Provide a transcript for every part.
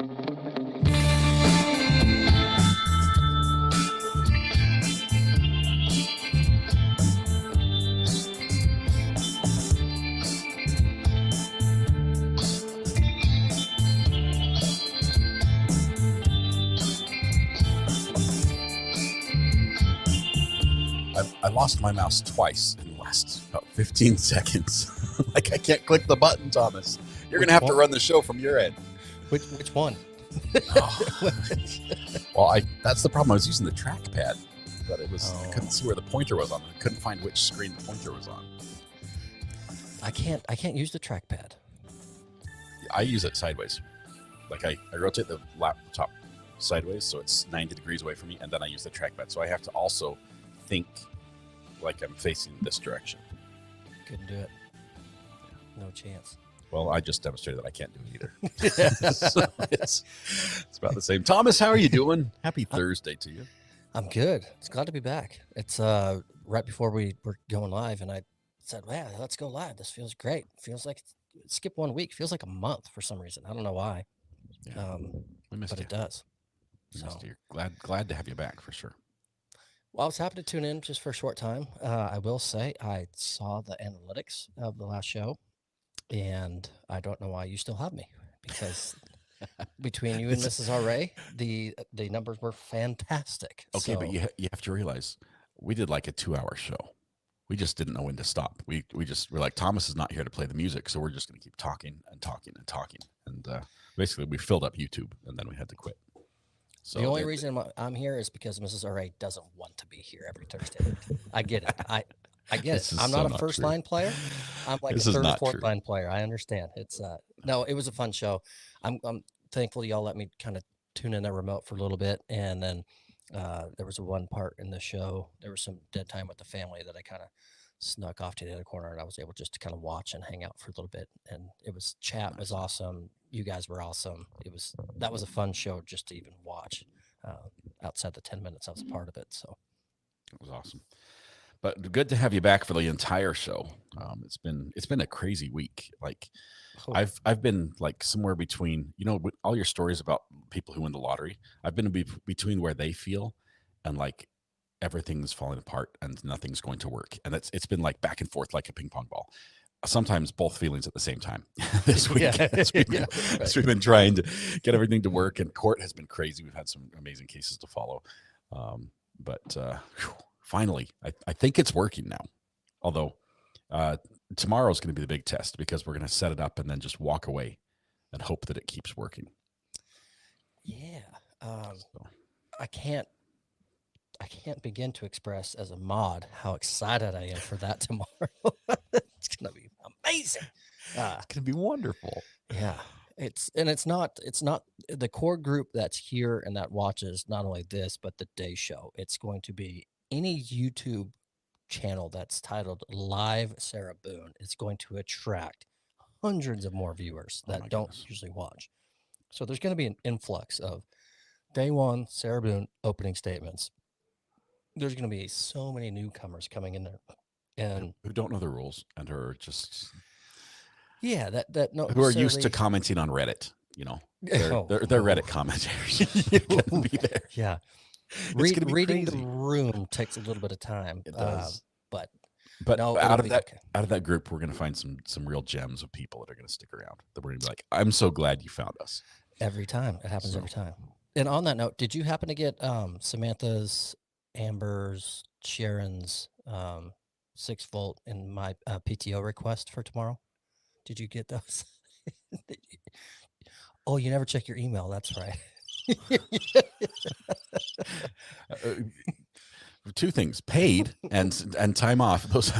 I lost my mouse twice in the last about 15 seconds. Like, I can't click the button, Thomas. You're going to have to run the show from your end. Which one? Oh. Well, that's the problem. I was using the trackpad, but it was I couldn't see where the pointer was on. I couldn't find which screen the pointer was on. I can't use the trackpad. I use it sideways. Like, I rotate the laptop sideways so it's 90 degrees away from me, and then I use the trackpad. So I have to also think like I'm facing this direction. Couldn't do it. No chance. Well, I just demonstrated that I can't do it either. So it's about the same. Thomas, how are you doing? Happy Thursday to you. I'm good. It's glad to be back. It's right before we were going live, and I said, "Man, let's go live. This feels great. Feels like skip 1 week. Feels like a month for some reason. I don't know why. Yeah. We missed but you. It does. We missed you. Glad to have you back for sure. Well, I was happy to tune in just for a short time. I will say I saw the analytics of the last show, and I don't know why you still have me, because between you and Mrs. R. the numbers were fantastic. Okay, but you have to realize we did like a 2-hour show. We just didn't know when to stop. We're like, Thomas is not here to play the music, so we're just going to keep talking and talking and talking. And basically, we filled up YouTube, and then we had to quit. So the only reason I'm here is because Mrs. R.A. doesn't want to be here every Thursday. I get it. I get it. I'm not a first line player. I'm like a third or fourth line player. I understand. It's no, it was a fun show. I'm thankful y'all let me kind of tune in that remote for a little bit, and then there was one part in the show. There was some dead time with the family that I kind of snuck off to the other corner, and I was able just to kind of watch and hang out for a little bit. And it was was awesome. You guys were awesome. That was a fun show just to even watch. Outside the 10 minutes I was a part of it, so it was awesome. But good to have you back for the entire show. It's been a crazy week. Like, I've been like somewhere between, all your stories about people who win the lottery. I've been between where they feel and like everything's falling apart and nothing's going to work, and it's been like back and forth like a ping pong ball. Sometimes both feelings at the same time. This week, as we've been trying to get everything to work, and court has been crazy. We've had some amazing cases to follow, but finally, I think it's working now. Although tomorrow is going to be the big test, because we're going to set it up and then just walk away and hope that it keeps working. Yeah, I can't begin to express as a mod how excited I am for that tomorrow. It's gonna be amazing. It's gonna be wonderful. Yeah, it's not the core group that's here and that watches not only this but the day show. It's going to be any YouTube channel that's titled Live Sarah Boone. It's going to attract hundreds of more viewers that don't usually watch. So there's going to be an influx of day one Sarah Boone opening statements. There's going to be so many newcomers coming in there, and who don't know the rules and are just who are used to commenting on Reddit. They're Reddit commentators. Gonna be there. Yeah, reading the room takes a little bit of time. It does, but no, out of that group, we're going to find some real gems of people that are going to stick around. That we're going to be like, I'm so glad you found us. Every time it happens, every time. And on that note, did you happen to get Samantha's, Amber's, Sharon's 6-volt in my PTO request for tomorrow? Did you get those? Oh, you never check your email. That's right. Two things: paid and time off. Those.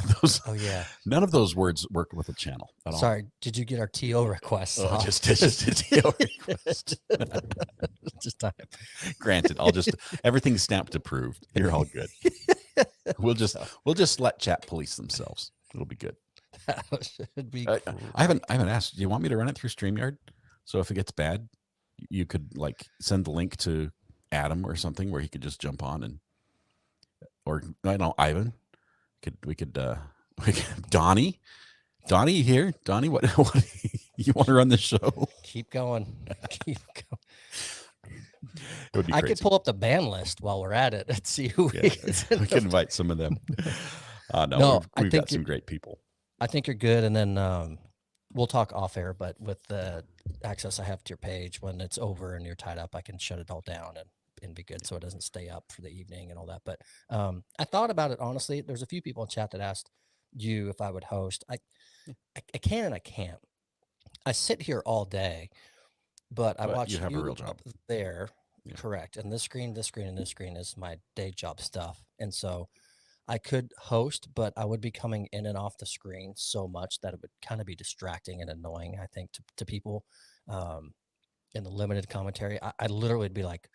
Oh yeah. None of those words work with the channel at all. Sorry. Did you get our TO request? Oh, just a TO request. Just time. Granted, everything's stamped approved. You're all good. We'll just let chat police themselves. It'll be good. That should be. I haven't asked. Do you want me to run it through StreamYard? So if it gets bad, you could like send the link to Adam or something where he could just jump on or I don't know, Ivan. We could Donnie here. Donnie, what you want to run the show? Keep going. Keep going. would be I crazy. could pull up the ban list while we're at it and see who we can invite some of them. No, we've got some great people. I think you're good. And then we'll talk off air, but with the access I have to your page, when it's over and you're tied up, I can shut it all down and be good so it doesn't stay up for the evening and all that. But I thought about it, honestly. There's a few people in chat that asked you if I would host. I can and I can't. I sit here all day, but I watch you have a real job up there. Yeah. Correct. And this screen, and this screen is my day job stuff. And so I could host, but I would be coming in and off the screen so much that it would kind of be distracting and annoying, I think, to people in the limited commentary. I literally would be like,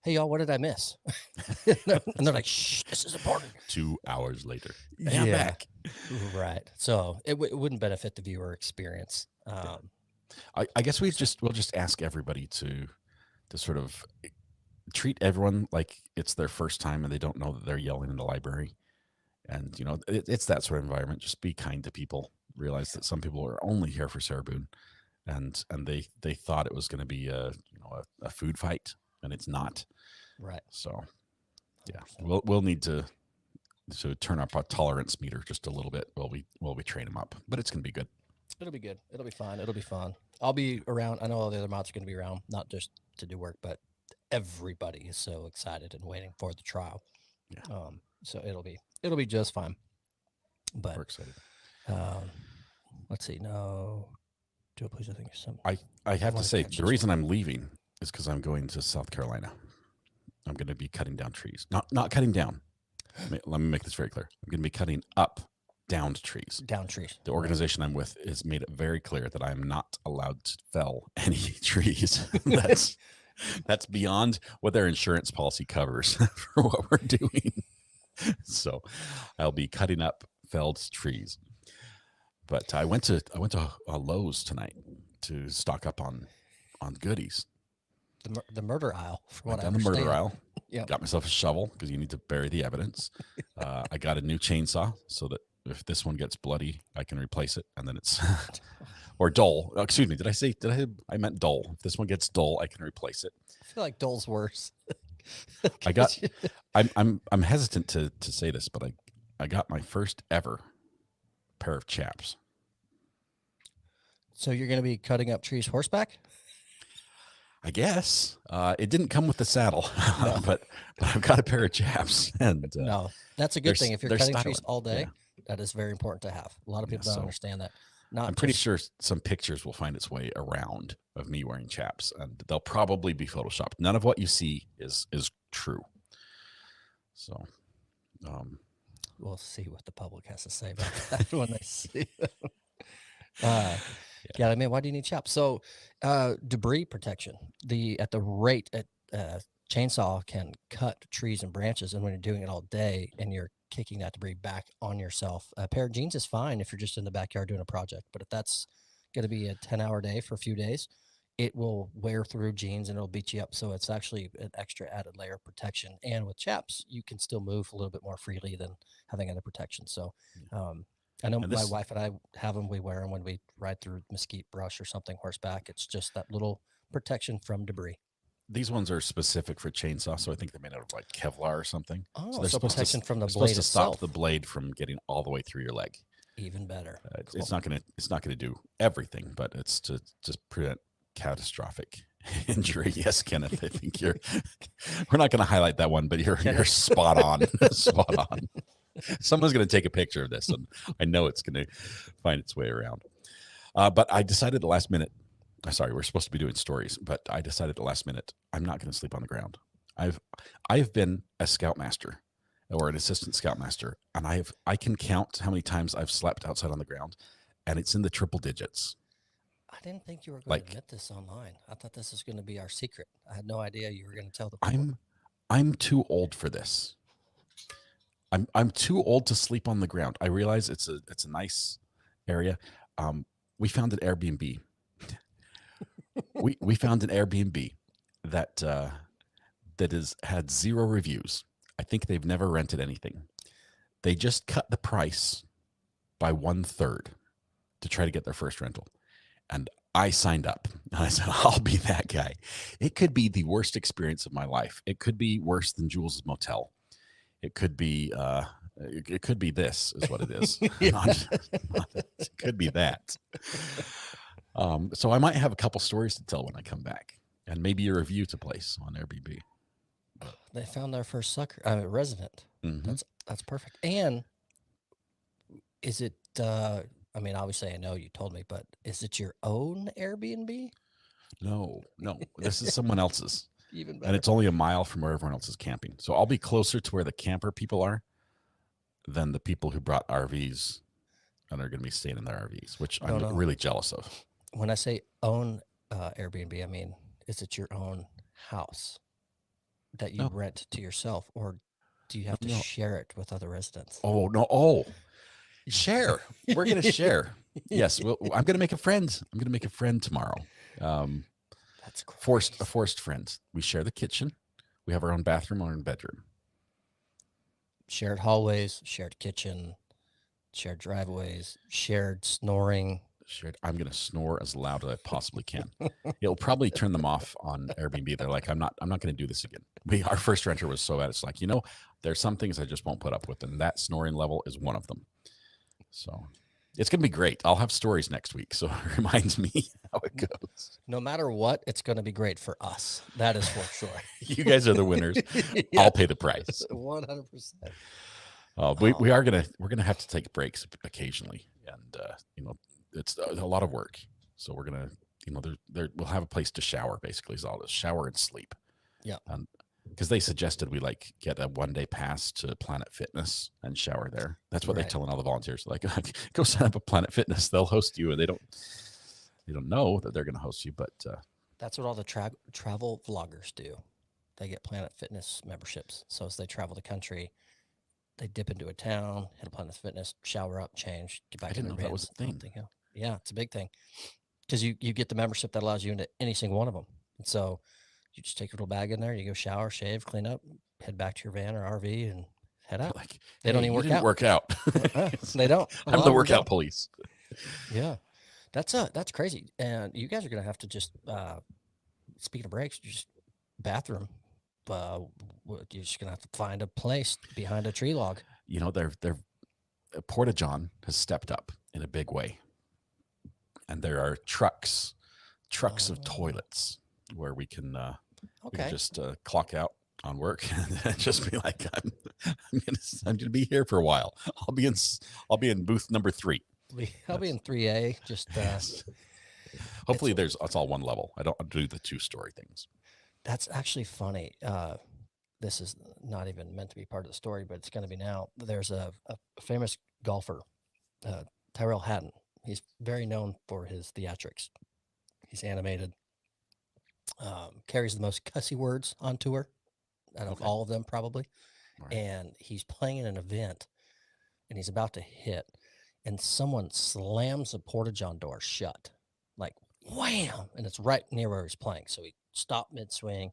hey, y'all, what did I miss? And they're like, shh, this is important. 2 hours later. Yeah. I'm back. Right. So it wouldn't benefit the viewer experience. I guess we'll just ask everybody to sort of treat everyone like it's their first time and they don't know that they're yelling in the library. And, it's that sort of environment. Just be kind to people. Realize that some people are only here for Sarah Boone, and they thought it was going to be a food fight, and it's not. Right. So, yeah, we'll need to turn up our tolerance meter just a little bit while we train them up. But it's going to be good. It'll be good. It'll be fun. It'll be fun. I'll be around. I know all the other mods are going to be around, not just to do work, but everybody is so excited and waiting for the trial. Yeah. So it'll be just fine. But we're excited. Let's see. No, Joe, please. I think some. I have to say the reason I'm leaving is because I'm going to South Carolina. I'm going to be cutting down trees. Not cutting down. Let me make this very clear. I'm going to be cutting up downed trees. Down trees. The organization I'm with has made it very clear that I am not allowed to fell any trees. That's beyond what their insurance policy covers for what we're doing. So I'll be cutting up felled trees. But I went to Lowe's tonight to stock up on goodies. The murder aisle. From what I understand. The murder aisle. Yeah. Got myself a shovel because you need to bury the evidence. I got a new chainsaw so that if this one gets bloody, I can replace it, and then it's or dull. Oh, excuse me. I meant dull. If this one gets dull, I can replace it. I feel like dull's worse. I'm hesitant to say this, but I got my first ever pair of chaps. So you're going to be cutting up trees horseback? I guess it didn't come with the saddle, no. but I've got a pair of chaps. And no, that's a good thing. If you're cutting trees all day, that is very important to have. A lot of people don't understand that. I'm pretty sure some pictures will find its way around of me wearing chaps, and they'll probably be photoshopped. None of what you see is true. So, we'll see what the public has to say about that when they see them. Yeah, I mean, why do you need chaps? So, debris protection. At the rate chainsaw can cut trees and branches, and when you're doing it all day and you're kicking that debris back on yourself, a pair of jeans is fine if you're just in the backyard doing a project. But if that's going to be a 10-hour day for a few days, it will wear through jeans and it'll beat you up. So it's actually an extra added layer of protection. And with chaps, you can still move a little bit more freely than having other protection. So I know my wife and I have them. We wear them when we ride through mesquite brush or something horseback. It's just that little protection from debris. These ones are specific for chainsaw, so I think they're made out of like Kevlar or something. Oh, so they're supposed protection from the blade supposed to itself. Stop the blade from getting all the way through your leg. Even better. Cool. It's not gonna do everything, but it's to just prevent catastrophic injury. Yes, Kenneth, I think we're not going to highlight that one, but you're spot on. Spot on. Someone's going to take a picture of this, and I know it's going to find its way around. But I decided at the last minute. Sorry, we're supposed to be doing stories, but I decided at the last minute I'm not going to sleep on the ground. I've been a scoutmaster or an assistant scoutmaster, and I can count how many times I've slept outside on the ground, and it's in the triple digits. I didn't think you were going to get this online. I thought this was going to be our secret. I had no idea you were going to tell the people. I'm too old for this. I'm too old to sleep on the ground. I realize it's a nice area. We found an Airbnb. we found an Airbnb that had 0 reviews. I think they've never rented anything. They just cut the price by 1/3 to try to get their first rental. And I signed up. I said, I'll be that guy. It could be the worst experience of my life. It could be worse than Jules' motel. It could be it could be this is what it is. It could be that. So I might have a couple stories to tell when I come back, and maybe a review to place on Airbnb. They found their first resident. Mm-hmm. That's perfect. And is it? I mean, obviously, I know you told me, but is it your own Airbnb? No. This is someone else's. Even better. And it's only a mile from where everyone else is camping. So I'll be closer to where the camper people are than the people who brought RVs and are going to be staying in their RVs, which I'm really jealous of. When I say own Airbnb, I mean, is it your own house that you rent to yourself, or do you have to share it with other residents? Oh, no. Oh, share. We're going to share. Yes. I'm going to make a friend. I'm going to make a friend tomorrow. That's a forced friend. We share the kitchen. We have our own bathroom, our own bedroom. Shared hallways, shared kitchen, shared driveways, shared snoring. I'm going to snore as loud as I possibly can. It'll probably turn them off on Airbnb. They're like, I'm not going to do this again. Our first renter was so bad. It's like, there's some things I just won't put up with, and that snoring level is one of them. So it's going to be great. I'll have stories next week. So it reminds me how it goes. No matter what, it's going to be great for us. That is for sure. You guys are the winners. Yeah. I'll pay the price. 100%. We're going to have to take breaks occasionally. And, it's a lot of work. So we're going to, we'll have a place to shower, basically, is all this, shower and sleep. Yeah. Because they suggested we get a 1-day pass to Planet Fitness and shower there. That's what they're telling all the volunteers. Like, go sign up at Planet Fitness. They'll host you, and they don't know that they're going to host you. But that's what all the travel vloggers do. They get Planet Fitness memberships. So as they travel the country, they dip into a town, hit a Planet Fitness, shower up, change, get back. I didn't know that was a thing. Yeah, it's a big thing because you get the membership that allows you into any single one of them. And so you just take your little bag in there, you go shower, shave, clean up, head back to your van or RV and head out. Like, they don't even work out. They don't. I'm the workout police. Yeah. That's crazy. And you guys are going to have to just, speaking of breaks, just bathroom. You're just going to have to find a place behind a tree log. Their Porta-John has stepped up in a big way. And there are trucks of toilets where we can just clock out on work and just be like, I'm gonna be here for a while. I'll be in booth number 3. I'll be in 3A. Just yes. Hopefully it's all one level. I don't do the 2-story things. That's actually funny. This is not even meant to be part of the story, but it's going to be now. There's a famous golfer, Tyrell Hatton. He's very known for his theatrics. He's animated, carries the most cussy words on tour out of all of them, probably. Right. And he's playing in an event, and he's about to hit, and someone slams the Porta-John door shut, like wham, and it's right near where he's playing. So he stopped mid-swing,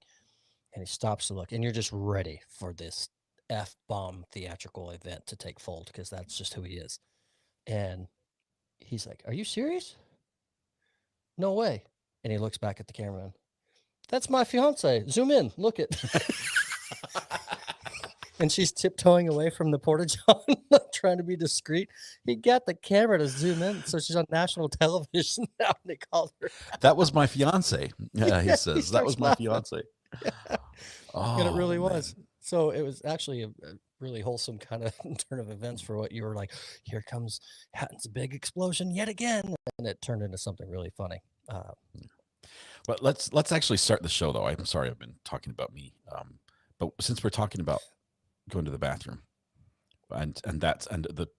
and he stops to look, and you're just ready for this F-bomb theatrical event to take fold because that's just who he is. And he's like, "Are you serious? No way." And he looks back at the cameraman. "That's my fiance. Zoom in. Look it." And she's tiptoeing away from the Porta-John, trying to be discreet. He got the camera to zoom in, so she's on national television now. And they called her. "That was my fiance." Yeah, he says, "That was my fiance." Yeah. Oh, and it really was. So it was actually a really wholesome kind of turn of events for what you were like. Here comes Hatton's big explosion yet again, and it turned into something really funny. But let's actually start the show, though. I'm sorry I've been talking about me, but since we're talking about going to the bathroom,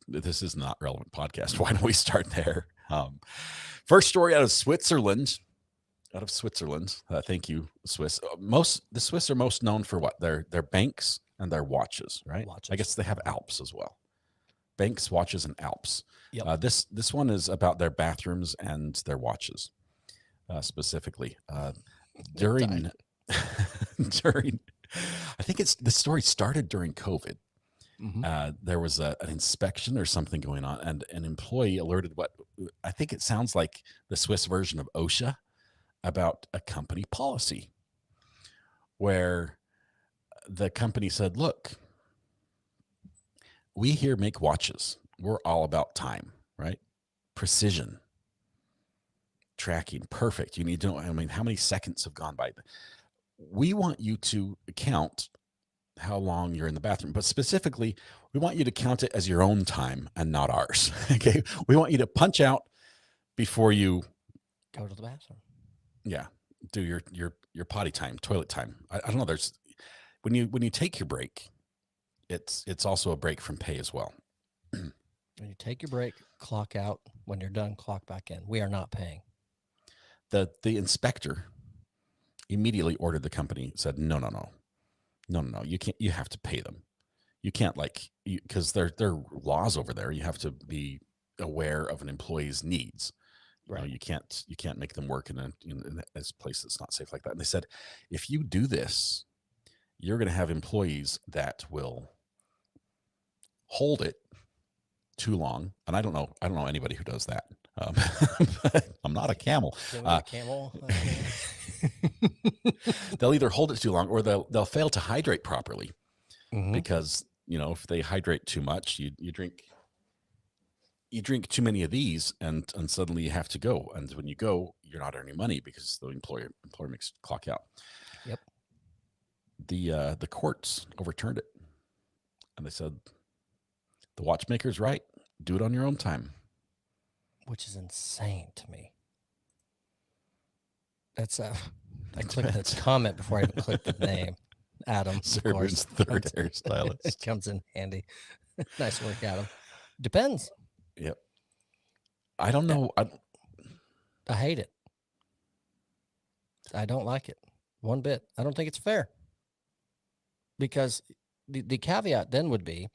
this is not relevant podcast. Why don't we start there? First story out of Switzerland. Thank you, Swiss. The Swiss are most known for what? Their banks and their watches, right? Watches. I guess they have Alps as well. Banks, watches, and Alps. Yep. This one is about their bathrooms and their watches, specifically. During, I think the story started during COVID. Mm-hmm. There was an inspection or something going on, and an employee alerted what I think it sounds like the Swiss version of OSHA about a company policy, where the company said, look, we here make watches. We're all about time, right? Precision, tracking, perfect. You need to know, I mean, how many seconds have gone by? We want you to count how long you're in the bathroom, but specifically, we want you to count it as your own time and not ours. Okay. We want you to punch out before you go to the bathroom. Yeah. Do your potty time, toilet time. I don't know. There's, when you take your break, it's also a break from pay as well. When you take your break, clock out. When you're done, clock back in. We are not paying. The inspector immediately ordered the company, said, no. You can't, you have to pay them. You can't because there are laws over there. You have to be aware of an employee's needs. Right. You can't make them work in a place that's not safe like that. And they said, if you do this, you're going to have employees that will hold it too long. And I don't know anybody who does that. I'm not a camel. They'll either hold it too long or they'll fail to hydrate properly, because if they hydrate too much, you drink too many of these, and suddenly you have to go. And when you go, you're not earning money because the employer makes clock out. Yep. The courts overturned it, and they said the watchmaker's right. Do it on your own time. Which is insane to me. That's I clicked the comment before I even clicked the name. Adam, Server's third hairstylist. It comes in handy. Nice work, Adam. Depends. Yep. I don't know. I hate it. I don't like it one bit. I don't think it's fair. Because the caveat then would be,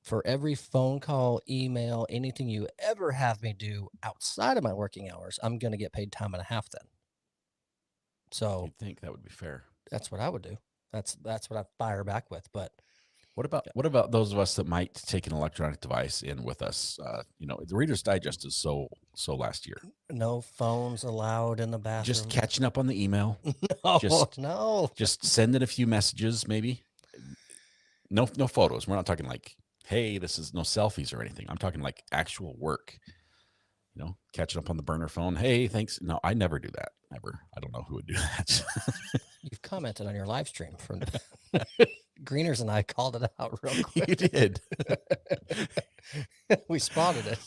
for every phone call, email, anything you ever have me do outside of my working hours, I'm going to get paid time and a half then. So you'd think that would be fair. That's what I would do. That's what I fire back with. But what about those of us that might take an electronic device in with us? The Reader's Digest is so last year. No phones allowed in the bathroom. Just catching up on the email. No. Just sending a few messages, maybe. No photos. We're not talking like, hey, this is no selfies or anything. I'm talking like actual work. Catching up on the burner phone. Hey, thanks. No, I never do that. Never. I don't know who would do that. You've commented on your live stream from Greeners, and I called it out real quick. You did. We spotted it.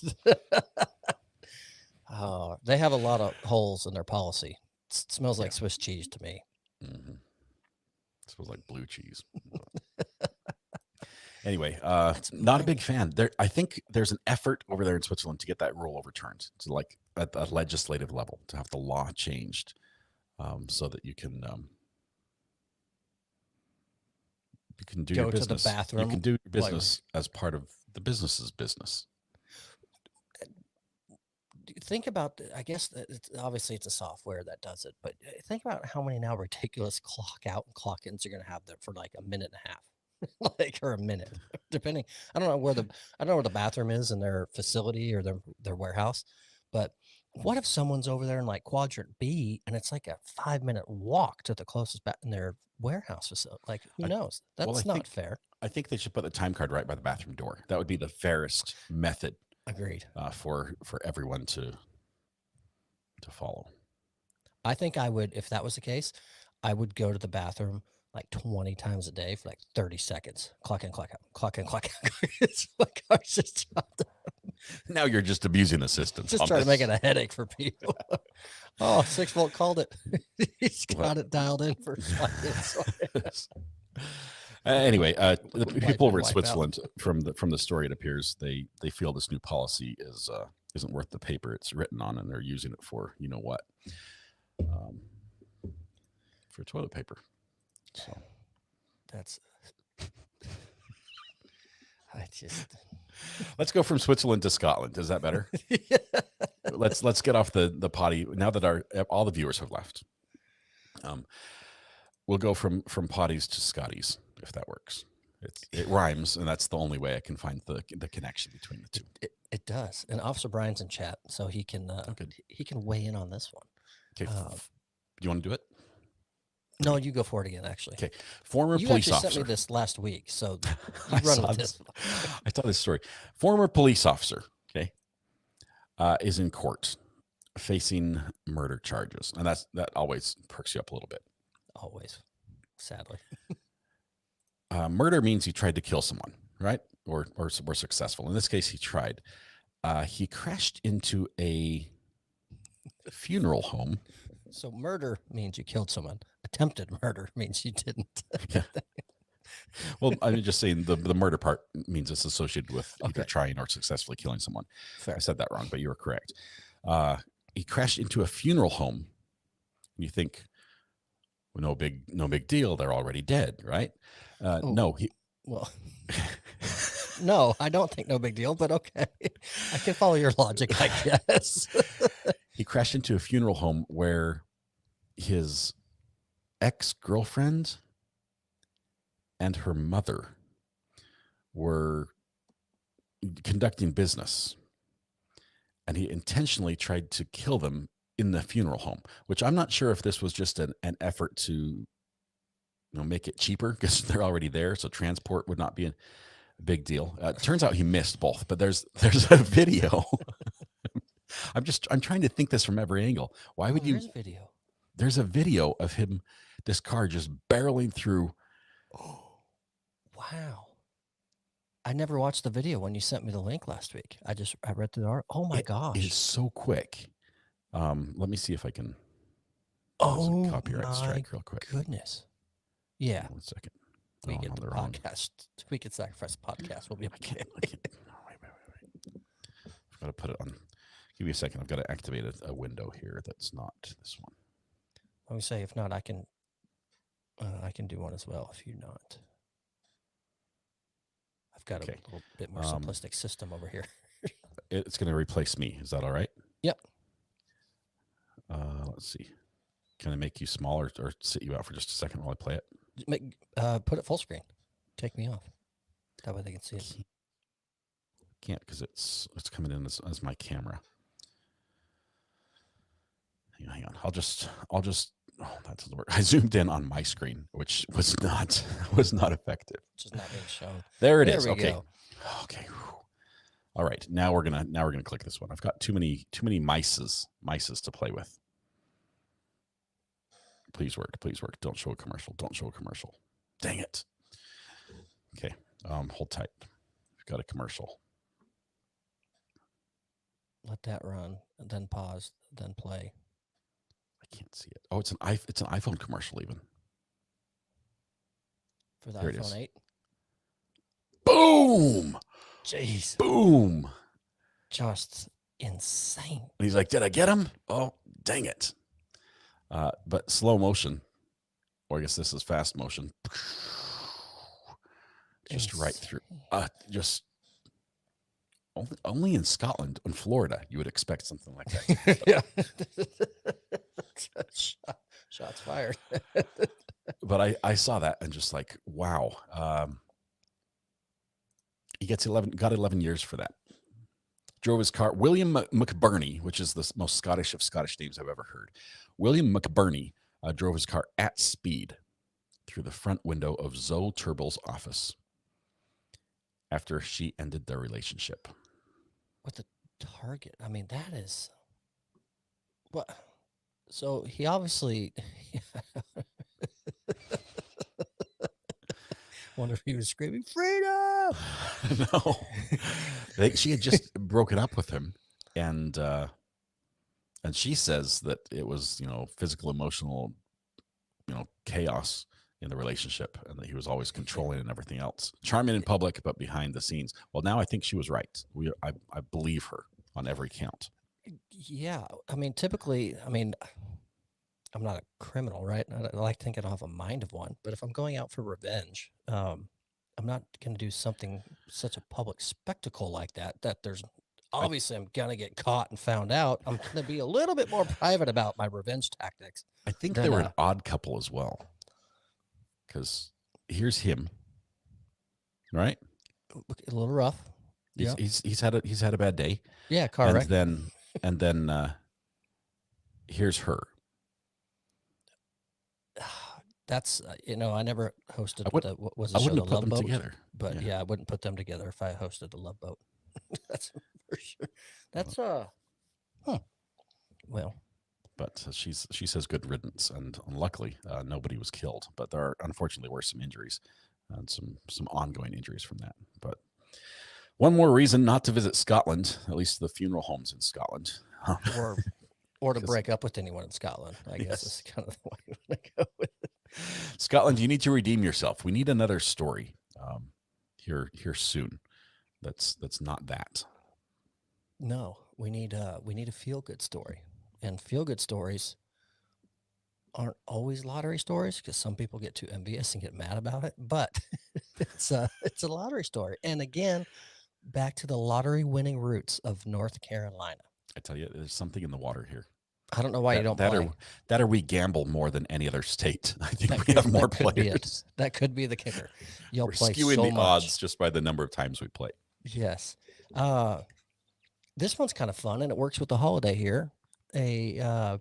Oh, they have a lot of holes in their policy. It smells like Swiss cheese to me. Mm-hmm. It smells like blue cheese. Anyway, not a big fan. I think there's an effort over there in Switzerland to get that rule overturned, to like at a legislative level, to have the law changed, so that you can do your business. To the bathroom. You can do your business as part of the business's business. Think about, I guess obviously it's a software that does it, but think about how many now ridiculous clock out and clock ins you're going to have there for like a minute and a half. Or a minute, depending. I don't know where the bathroom is in their facility or their warehouse, but what if someone's over there in like quadrant B and it's like a 5-minute walk to the closest in their warehouse facility? Like, who knows? That's not fair. I think they should put the time card right by the bathroom door. That would be the fairest method. Agreed. For everyone to follow. I think I would, if that was the case, I would go to the bathroom like 20 times a day for like 30 seconds. Clock in, clock out, clock in, clock out. It's like I just now you're just abusing the system. Just trying to make it a headache for people. 6-volt called it. He's got it dialed in for seconds. Anyway, the people over in Switzerland, from the story, it appears they feel this new policy isn't worth the paper it's written on, and they're using it for what, for toilet paper. So that's let's go from Switzerland to Scotland. Is that better? Yeah. Let's get off the potty now that all the viewers have left. We'll go from potties to Scotties, if that works. It rhymes, and that's the only way I can find the connection between the two. It does. And Officer Brian's in chat, so he can weigh in on this one. Okay, you want to do it? No, you go for it again. Actually, okay. Former police officer sent me this last week, so you run with this. I saw this story. Former police officer, okay, is in court facing murder charges, and that always perks you up a little bit. Always, sadly. Murder means he tried to kill someone, right? Or were successful. In this case, he tried. He crashed into a funeral home. So murder means you killed someone. Attempted murder means you didn't. Yeah. Well, I'm just saying the murder part means it's associated with either trying or successfully killing someone. Fair. I said that wrong, but you were correct. He crashed into a funeral home. And you think, well, no big deal. They're already dead, right? No. No, I don't think no big deal, but okay. I can follow your logic, I guess. He crashed into a funeral home where his ex-girlfriend and her mother were conducting business, and he intentionally tried to kill them in the funeral home, which I'm not sure if this was just an effort to make it cheaper because they're already there, so transport would not be a big deal. It turns out he missed both, but there's a video. I'm trying to think this from every angle. Why would you? Video. There's a video of this car just barreling through. Oh, wow. I never watched the video when you sent me the link last week. I read through the art. Oh my gosh. It is so quick. Let me see if I can. Copyright strike real quick. Goodness. Yeah. 1 second. We get the podcast. We can sacrifice the podcast. We'll be okay. Wait. I've got to put it on. Give me a second. I've got to activate a window here that's not this one. Let me say, if not, I can do one as well. If you're not, I've got a little bit more simplistic system over here. It's going to replace me. Is that all right? Yep. Let's see. Can I make you smaller or sit you out for just a second while I play it? Put it full screen. Take me off. That way they can see it. Can't because it's coming in as my camera. Hang on. I'll just. Oh, that doesn't work. I zoomed in on my screen, which was not effective. Just not being shown. There it is. Okay. Go. Okay. All right. Now we're gonna click this one. I've got too many mices to play with. Please work. Don't show a commercial. Dang it. Okay. Hold tight. We've got a commercial. Let that run, and then pause, then play. I can't see it. Oh, it's an iPhone commercial even. For the iPhone 8? Boom! Jeez. Boom! Just insane. And he's like, did I get him? Oh, dang it. But slow motion, or I guess this is fast motion. Just insane. Right through. Just only in Scotland and Florida you would expect something like that. Yeah. Shots fired. But I saw that and just like, wow. He got 11 years for that. Drove his car. William McBurney, which is the most Scottish of Scottish names I've ever heard. William McBurney drove his car at speed through the front window of Zoe Turble's office after she ended their relationship. With the target? I mean, that is what. So he obviously. Wonder if he was screaming freedom. No, she had just broken up with him, and she says that it was physical, emotional, chaos in the relationship, and that he was always controlling and everything else. Charming in public, but behind the scenes. Well, now I think she was right. I believe her on every count. Yeah, I mean, typically, I'm not a criminal, right? I like to think I don't have a mind of one, but if I'm going out for revenge, I'm not going to do something such a public spectacle like that there's obviously I'm going to get caught and found out. I'm going to be a little bit more private about my revenge tactics. I think they were an odd couple as well, because here's him right? A little rough. He's had a bad day. Yeah, car wreck. And then here's her. That's I never hosted what was the show, The Love Boat? Together. But yeah, I wouldn't put them together if I hosted the Love Boat. That's for sure. That's well. But she says good riddance, and luckily nobody was killed. But there unfortunately were some injuries, and some ongoing injuries from that. But one more reason not to visit Scotland, at least the funeral homes in Scotland, or to break up with anyone in Scotland. I guess is kind of the way you want to go with it. Scotland, you need to redeem yourself. We need another story here soon. That's not that. No, we need a feel good story, and feel good stories aren't always lottery stories because some people get too envious and get mad about it. But it's a lottery story, and again, back to the lottery winning roots of North Carolina. I tell you, there's something in the water here. I don't know why you don't play. That or we gamble more than any other state. I think we have more players. That could be the kicker. We're skewing the odds just by the number of times we play. Yes. This one's kind of fun, and it works with the holiday here. A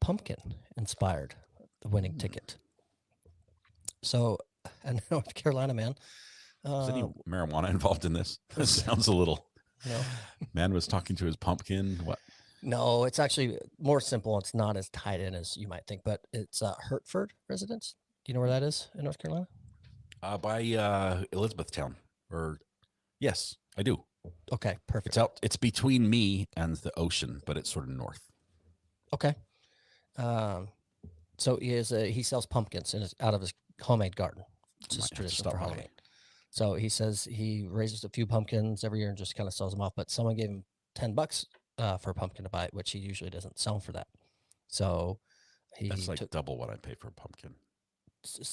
pumpkin inspired the winning ticket. So, a North Carolina man. Is any marijuana involved in this? This sounds a little. No. Man was talking to his pumpkin. What? No, it's actually more simple. It's not as tied in as you might think, but it's Hertford residence. Do you know where that is in North Carolina? By Elizabethtown. Yes, I do. Okay, perfect. It's between me and the ocean, but it's sort of north. Okay. So he sells pumpkins out of his homemade garden. It's just tradition for Halloween. So he says he raises a few pumpkins every year and just kind of sells them off. But someone gave him $10 for a pumpkin to buy, which he usually doesn't sell for that. So that's like double what I pay for a pumpkin.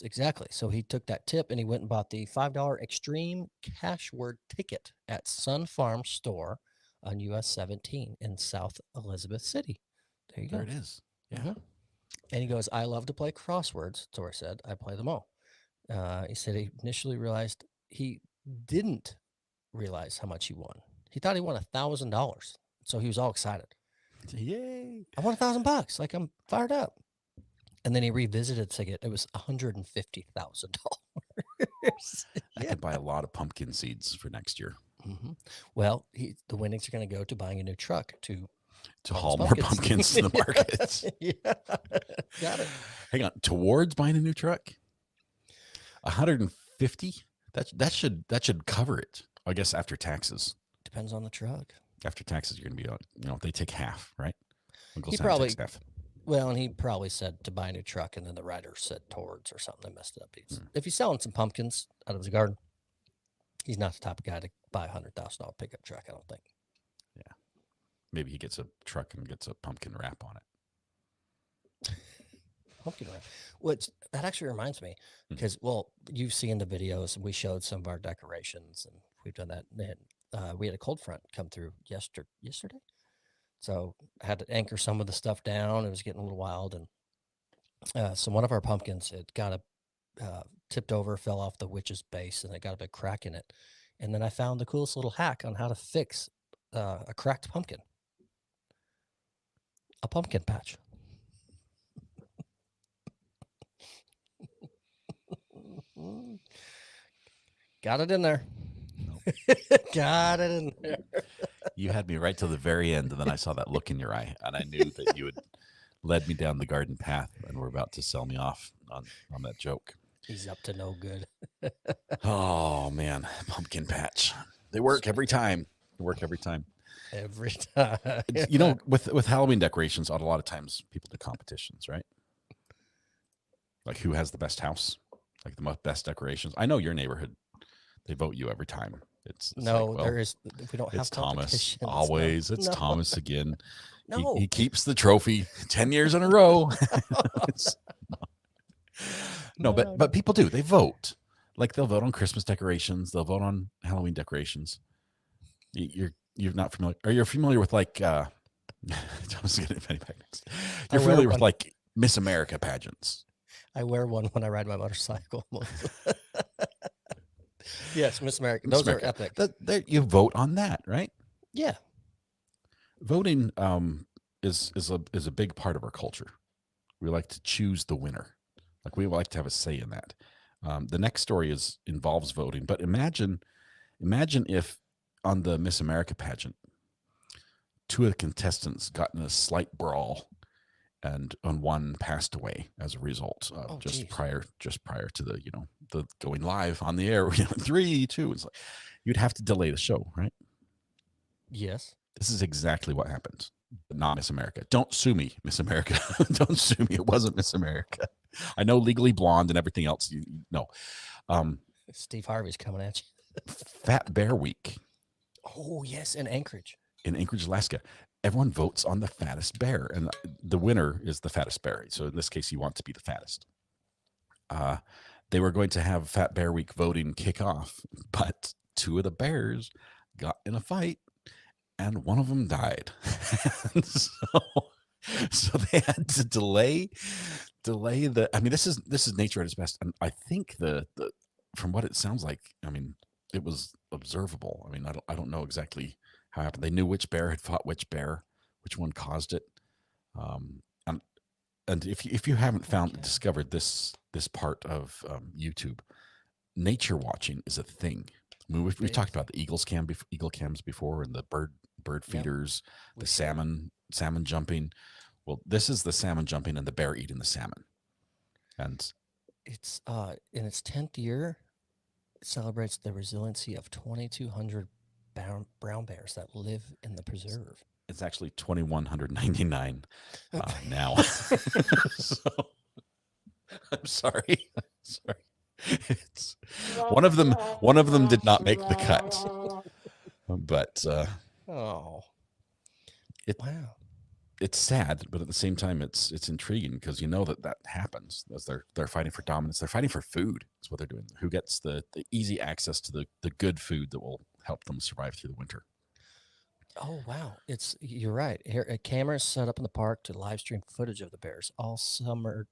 Exactly. So he took that tip and he went and bought the $5 extreme cash word ticket at Sun Farm store on US 17 in South Elizabeth City. There you go. There it is. Yeah. Mm-hmm. And he goes, I love to play crosswords. Tor said, I play them all. He said he initially realized he didn't realize how much he won. He thought he won $1,000. So he was all excited. Yay. I won $1,000. Like, I'm fired up. And then he revisited the ticket. It was $150,000. I could buy a lot of pumpkin seeds for next year. Mm-hmm. Well, the winnings are going to go to buying a new truck to haul more pumpkins to the market. Yeah, got it. Hang on, towards buying a new truck, 150. That should cover it. I guess after taxes. Depends on the truck. After taxes, you're going to be on. They take half, right? He probably takes half. Well, and he probably said to buy a new truck, and then the writer said towards or something. They messed it up. If he's selling some pumpkins out of his garden, he's not the type of guy to buy a $100,000 pickup truck, I don't think. Yeah. Maybe he gets a truck and gets a pumpkin wrap on it. Pumpkin wrap. That actually reminds me, because, you've seen the videos, and we showed some of our decorations, and we've done that. And, we had a cold front come through yesterday. So I had to anchor some of the stuff down. It was getting a little wild. And so one of our pumpkins, it got tipped over, fell off the witch's base, and it got a big crack in it. And then I found the coolest little hack on how to fix a cracked pumpkin. A pumpkin patch. Got it in there. Got it in there. You had me right till the very end, and then I saw that look in your eye, and I knew that you had led me down the garden path and were about to sell me off on that joke. He's up to no good. Oh, man. Pumpkin patch. They work every time. Every time. With Halloween decorations, a lot of times people do competitions, right? Like who has the best house? Like the best decorations. I know your neighborhood, they vote you every time. It's no, like, there is. We don't have. It's Thomas always. No. It's no. Thomas again. No, he keeps the trophy 10 years in a row. No, but people do. They vote. Like they'll vote on Christmas decorations. They'll vote on Halloween decorations. You're not familiar. Or you're familiar with like. Thomas is getting back next. You're familiar with like Miss America pageants. I wear one when I ride my motorcycle. Yes, Miss America. Those are epic. You vote on that, right? Yeah. Voting is a big part of our culture. We like to choose the winner. Like we like to have a say in that. The next story involves voting, but imagine if on the Miss America pageant, two of the contestants got in a slight brawl, and one passed away as a result. Just prior to the going live on the air. 3, 2. It's like you'd have to delay the show, right? Yes. This is exactly what happened. But not Miss America. Don't sue me, Miss America. Don't sue me. It wasn't Miss America. I know Legally Blonde and everything else. No. Steve Harvey's coming at you. Fat Bear Week. Oh, yes, in Anchorage. In Anchorage, Alaska. Everyone votes on the fattest bear, and the winner is the fattest bear. So in this case, you want to be the fattest. They were going to have Fat Bear Week voting kick off, but two of the bears got in a fight, and one of them died. so they had to delay the. I mean, this is nature at its best, and I think the from what it sounds like, I mean, it was observable. I mean, I don't know exactly how it happened. They knew which bear had fought which bear, which one caused it. And if you haven't discovered this part of YouTube, nature watching is a thing. I mean, we've talked about the eagle cams before, and the bird feeders, the salmon jumping. Well, this is the salmon jumping and the bear eating the salmon. And it's in its 10th year, it celebrates the resiliency of 2,200 brown bears that live in the preserve. It's actually 2,199 now. So, I'm sorry. It's one of them did not make the cut. But wow. It's sad, but at the same time, it's intriguing because you know that happens as they're fighting for dominance. They're fighting for food. That's what they're doing. Who gets the easy access to the good food that will help them survive through the winter. Oh, wow. You're right. Here, cameras set up in the park to live stream footage of the bears all summer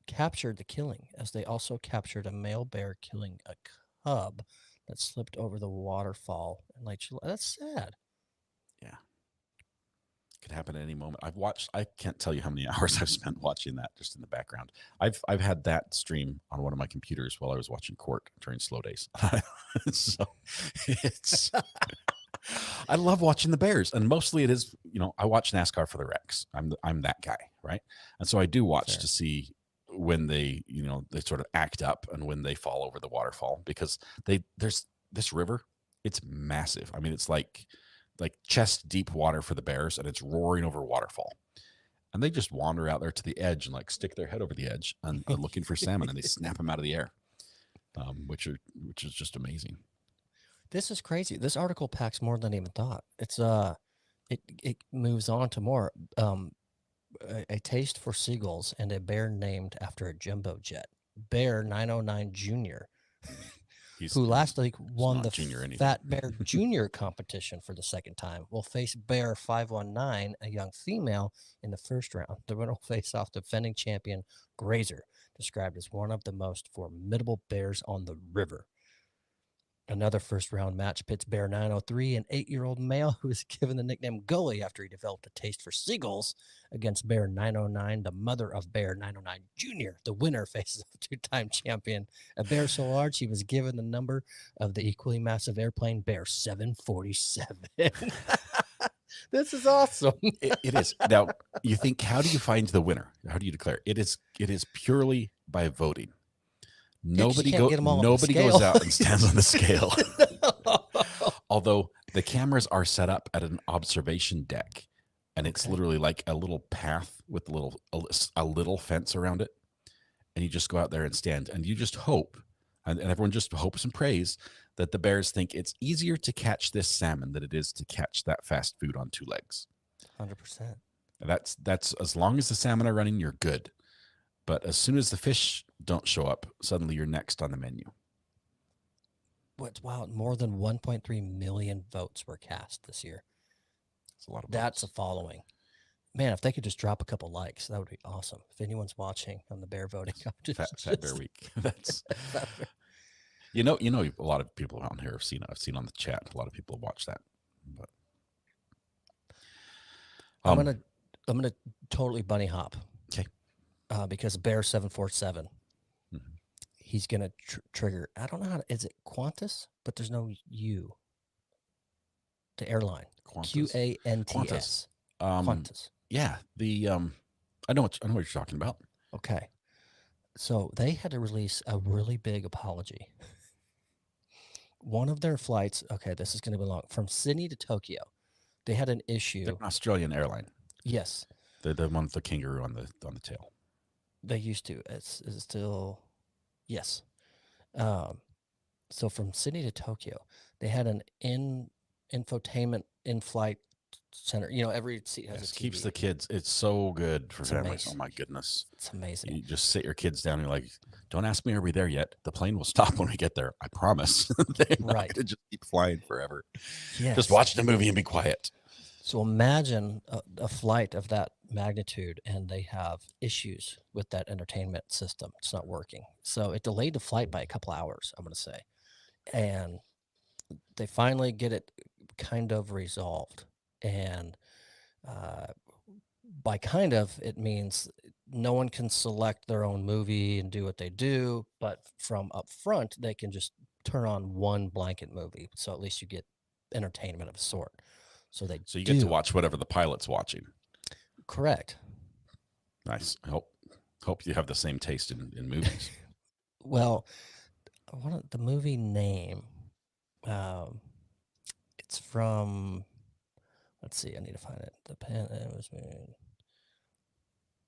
captured the killing, as they also captured a male bear killing a cub that slipped over the waterfall in Lake July. That's sad. Yeah. Could happen at any moment. I can't tell you how many hours I've spent watching that just in the background. I've had that stream on one of my computers while I was watching court during slow days. So it's I love watching the bears, and mostly it is, I watch NASCAR for the wrecks. I'm that guy, right? And so I do watch to see when they sort of act up and when they fall over the waterfall, because there's this river. It's massive. I mean, it's like chest deep water for the bears, and it's roaring over a waterfall. And they just wander out there to the edge and stick their head over the edge and are looking for salmon, and they snap them out of the air, which is just amazing. This is crazy. This article packs more than I even thought. It's it moves on to more. A taste for seagulls and a bear named after a jumbo jet. Bear 909 Jr., who last week won the Fat Bear Jr. competition for the second time, will face Bear 519, a young female, in the first round. The winner will face off defending champion Grazer, described as one of the most formidable bears on the river. Another first-round match pits Bear 903, an 8-year-old male who was given the nickname Gully after he developed a taste for seagulls, against Bear 909, the mother of Bear 909 Jr. The winner faces a two-time champion, a bear so large he was given the number of the equally massive airplane Bear 747. This is awesome. It is. Now, you think, how do you find the winner? How do you declare? It is purely by voting. Nobody goes out and stands on the scale. Although the cameras are set up at an observation deck, and it's literally like a little path with a little fence around it, and you just go out there and stand, and you just hope, and everyone just hopes and prays that the bears think it's easier to catch this salmon than it is to catch that fast food on two legs. 100%. That's as long as the salmon are running, you're good. But as soon as the fish don't show up, suddenly you're next on the menu. Wow, more than 1.3 million votes were cast this year. That's a lot of votes. That's a following. Man, if they could just drop a couple likes, that would be awesome. If anyone's watching on the bear voting competition. Fat Bear Week. That's A lot of people around here have seen it. I've seen on the chat. A lot of people have watched that. But I'm gonna totally bunny hop. Okay. Because Bear 747, he's gonna trigger. I don't know how. Is it Qantas? But there's no U. The airline. Qantas. Qantas. Qantas. Yeah. I know what you're talking about. Okay. So they had to release a really big apology. One of their flights, okay, this is going to be long, from Sydney to Tokyo, they had an issue. They're an Australian airline. Yes. The one with the kangaroo on the tail. They used to. Is it still? Yes. So from Sydney to Tokyo, they had an infotainment in-flight center. Every seat has a TV. Keeps the kids. It's so good for families. Oh my goodness, it's amazing. You just sit your kids down and you're like, don't ask me, are we there yet? The plane will stop when we get there. I promise. They're not going to just keep flying forever. Yes. Just watch the movie and be quiet. So imagine a flight of that magnitude, and they have issues with that entertainment system. It's not working. So it delayed the flight by a couple hours, I'm going to say. And they finally get it kind of resolved. And by kind of, it means no one can select their own movie and do what they do. But from up front, they can just turn on one blanket movie. So at least you get entertainment of a sort. So you get to watch whatever the pilot's watching. Correct. Nice. Hope you have the same taste in movies. Well, the movie name, it's from, let's see, I need to find it.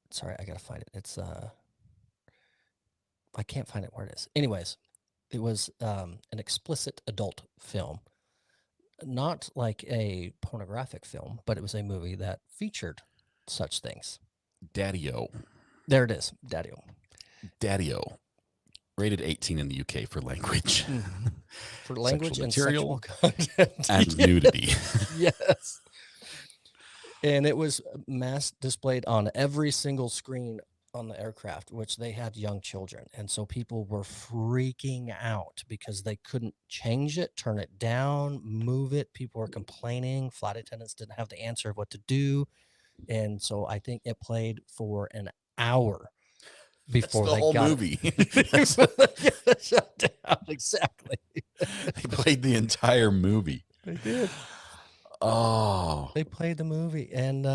Sorry, I got to find it. It's, I can't find it where it is. Anyways, it was an explicit adult film. Not like a pornographic film, but it was a movie that featured such things. Daddy-O. There it is. Daddy-O. Daddy-O. Rated 18 in the UK for language. For language and sexual content. And nudity. Yes. And it was mass displayed on every single screen on the aircraft, which they had young children. And so people were freaking out because they couldn't change it, turn it down, move it. People were complaining. Flight attendants didn't have the answer of what to do. And so I think it played for an hour before the whole movie. Shut down. Exactly. They played the entire movie. They did. Oh, they played the movie, and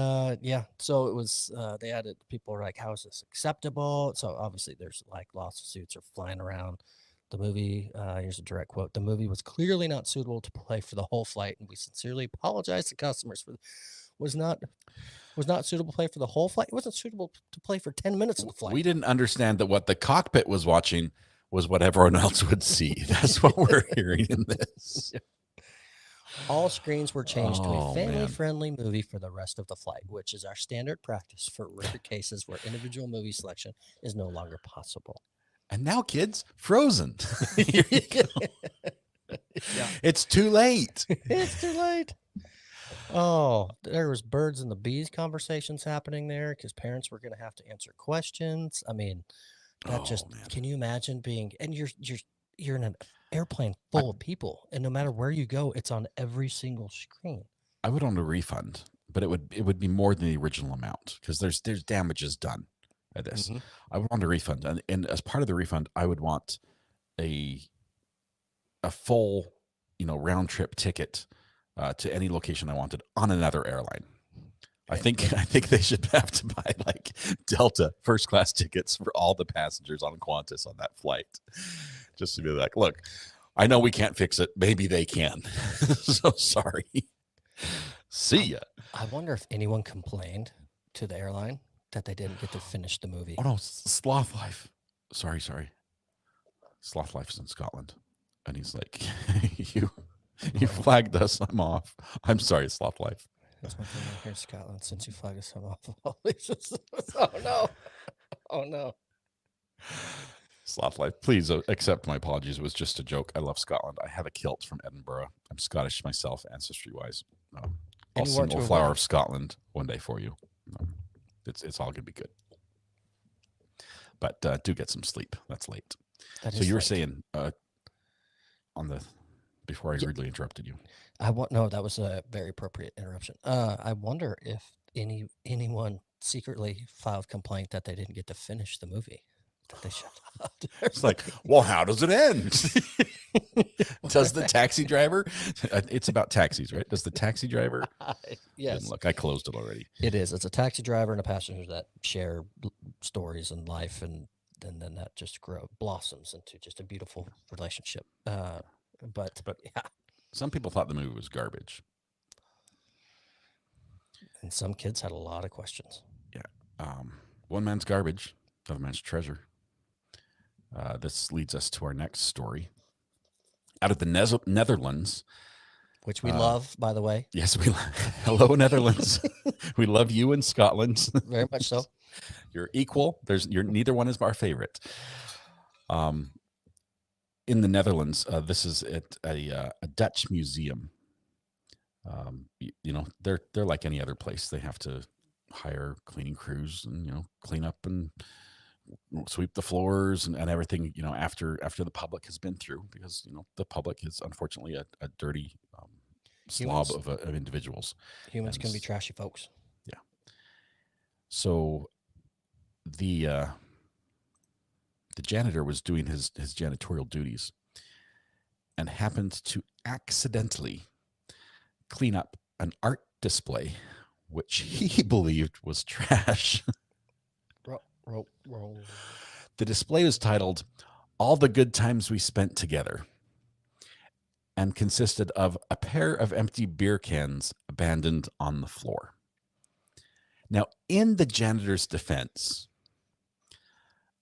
so it was. They added. People were like, "How is this acceptable?" So obviously, there's like lawsuits are flying around. The movie. Here's a direct quote: "The movie was clearly not suitable to play for the whole flight, and we sincerely apologize to customers for was not suitable to play for the whole flight. It wasn't suitable to play for 10 minutes of the flight. We didn't understand that what the cockpit was watching was what everyone else would see. That's what we're hearing in this." All screens were changed to a family-friendly movie for the rest of the flight, which is our standard practice for rare cases where individual movie selection is no longer possible. And now, kids, Frozen. It's too late. It's too late. Oh, there was birds and the bees conversations happening there because parents were going to have to answer questions. I mean, can you imagine being, and you're in an airplane full of people, and no matter where you go, it's on every single screen. I would want a refund, but it would be more than the original amount because there's damages done by this. Mm-hmm. I would want a refund, and as part of the refund, I would want a full, round trip ticket to any location I wanted on another airline. I think they should have to buy like Delta first class tickets for all the passengers on Qantas on that flight. Just to be like, look, I know we can't fix it. Maybe they can. So sorry. See ya. I wonder if anyone complained to the airline that they didn't get to finish the movie. Oh no, Sloth Life. Sorry. Sloth Life's in Scotland. And he's like, you flagged us. I'm off. I'm sorry, Sloth Life. That's my thing here in Scotland. Since you flagged us, I'm off. Oh no. Sloth Life, please accept my apologies. It was just a joke. I love Scotland. I have a kilt from Edinburgh. I'm Scottish myself, ancestry-wise. I'll sing "O Flower of Scotland" one day for you. It's all going to be good. But do get some sleep. That's late. So you were saying before I rudely interrupted you. No, that was a very appropriate interruption. I wonder if anyone secretly filed complaint that they didn't get to finish the movie. That they shut up. It's like, well, how does it end? Does the taxi driver? It's about taxis, right? Does the taxi driver? Yes. Look, I closed it already. It is. It's a taxi driver and a passenger that share stories and life, and then that just blossoms into just a beautiful relationship. But yeah. Some people thought the movie was garbage. And some kids had a lot of questions. Yeah. One man's garbage, another man's treasure. This leads us to our next story. Out of the Netherlands. Which we love, by the way. Yes, we love. Hello, Netherlands. We love you in Scotland. Very much so. You're equal. Neither one is our favorite. In the Netherlands, this is at a Dutch museum. They're like any other place. They have to hire cleaning crews and clean up and sweep the floors and everything. After the public has been through, because the public is unfortunately a dirty slob of individuals. Humans can be trashy folks. Yeah. So the janitor was doing his janitorial duties and happened to accidentally clean up an art display, which he believed was trash. The display was titled "All the Good Times We Spent Together" and consisted of a pair of empty beer cans abandoned on the floor. Now, in the janitor's defense,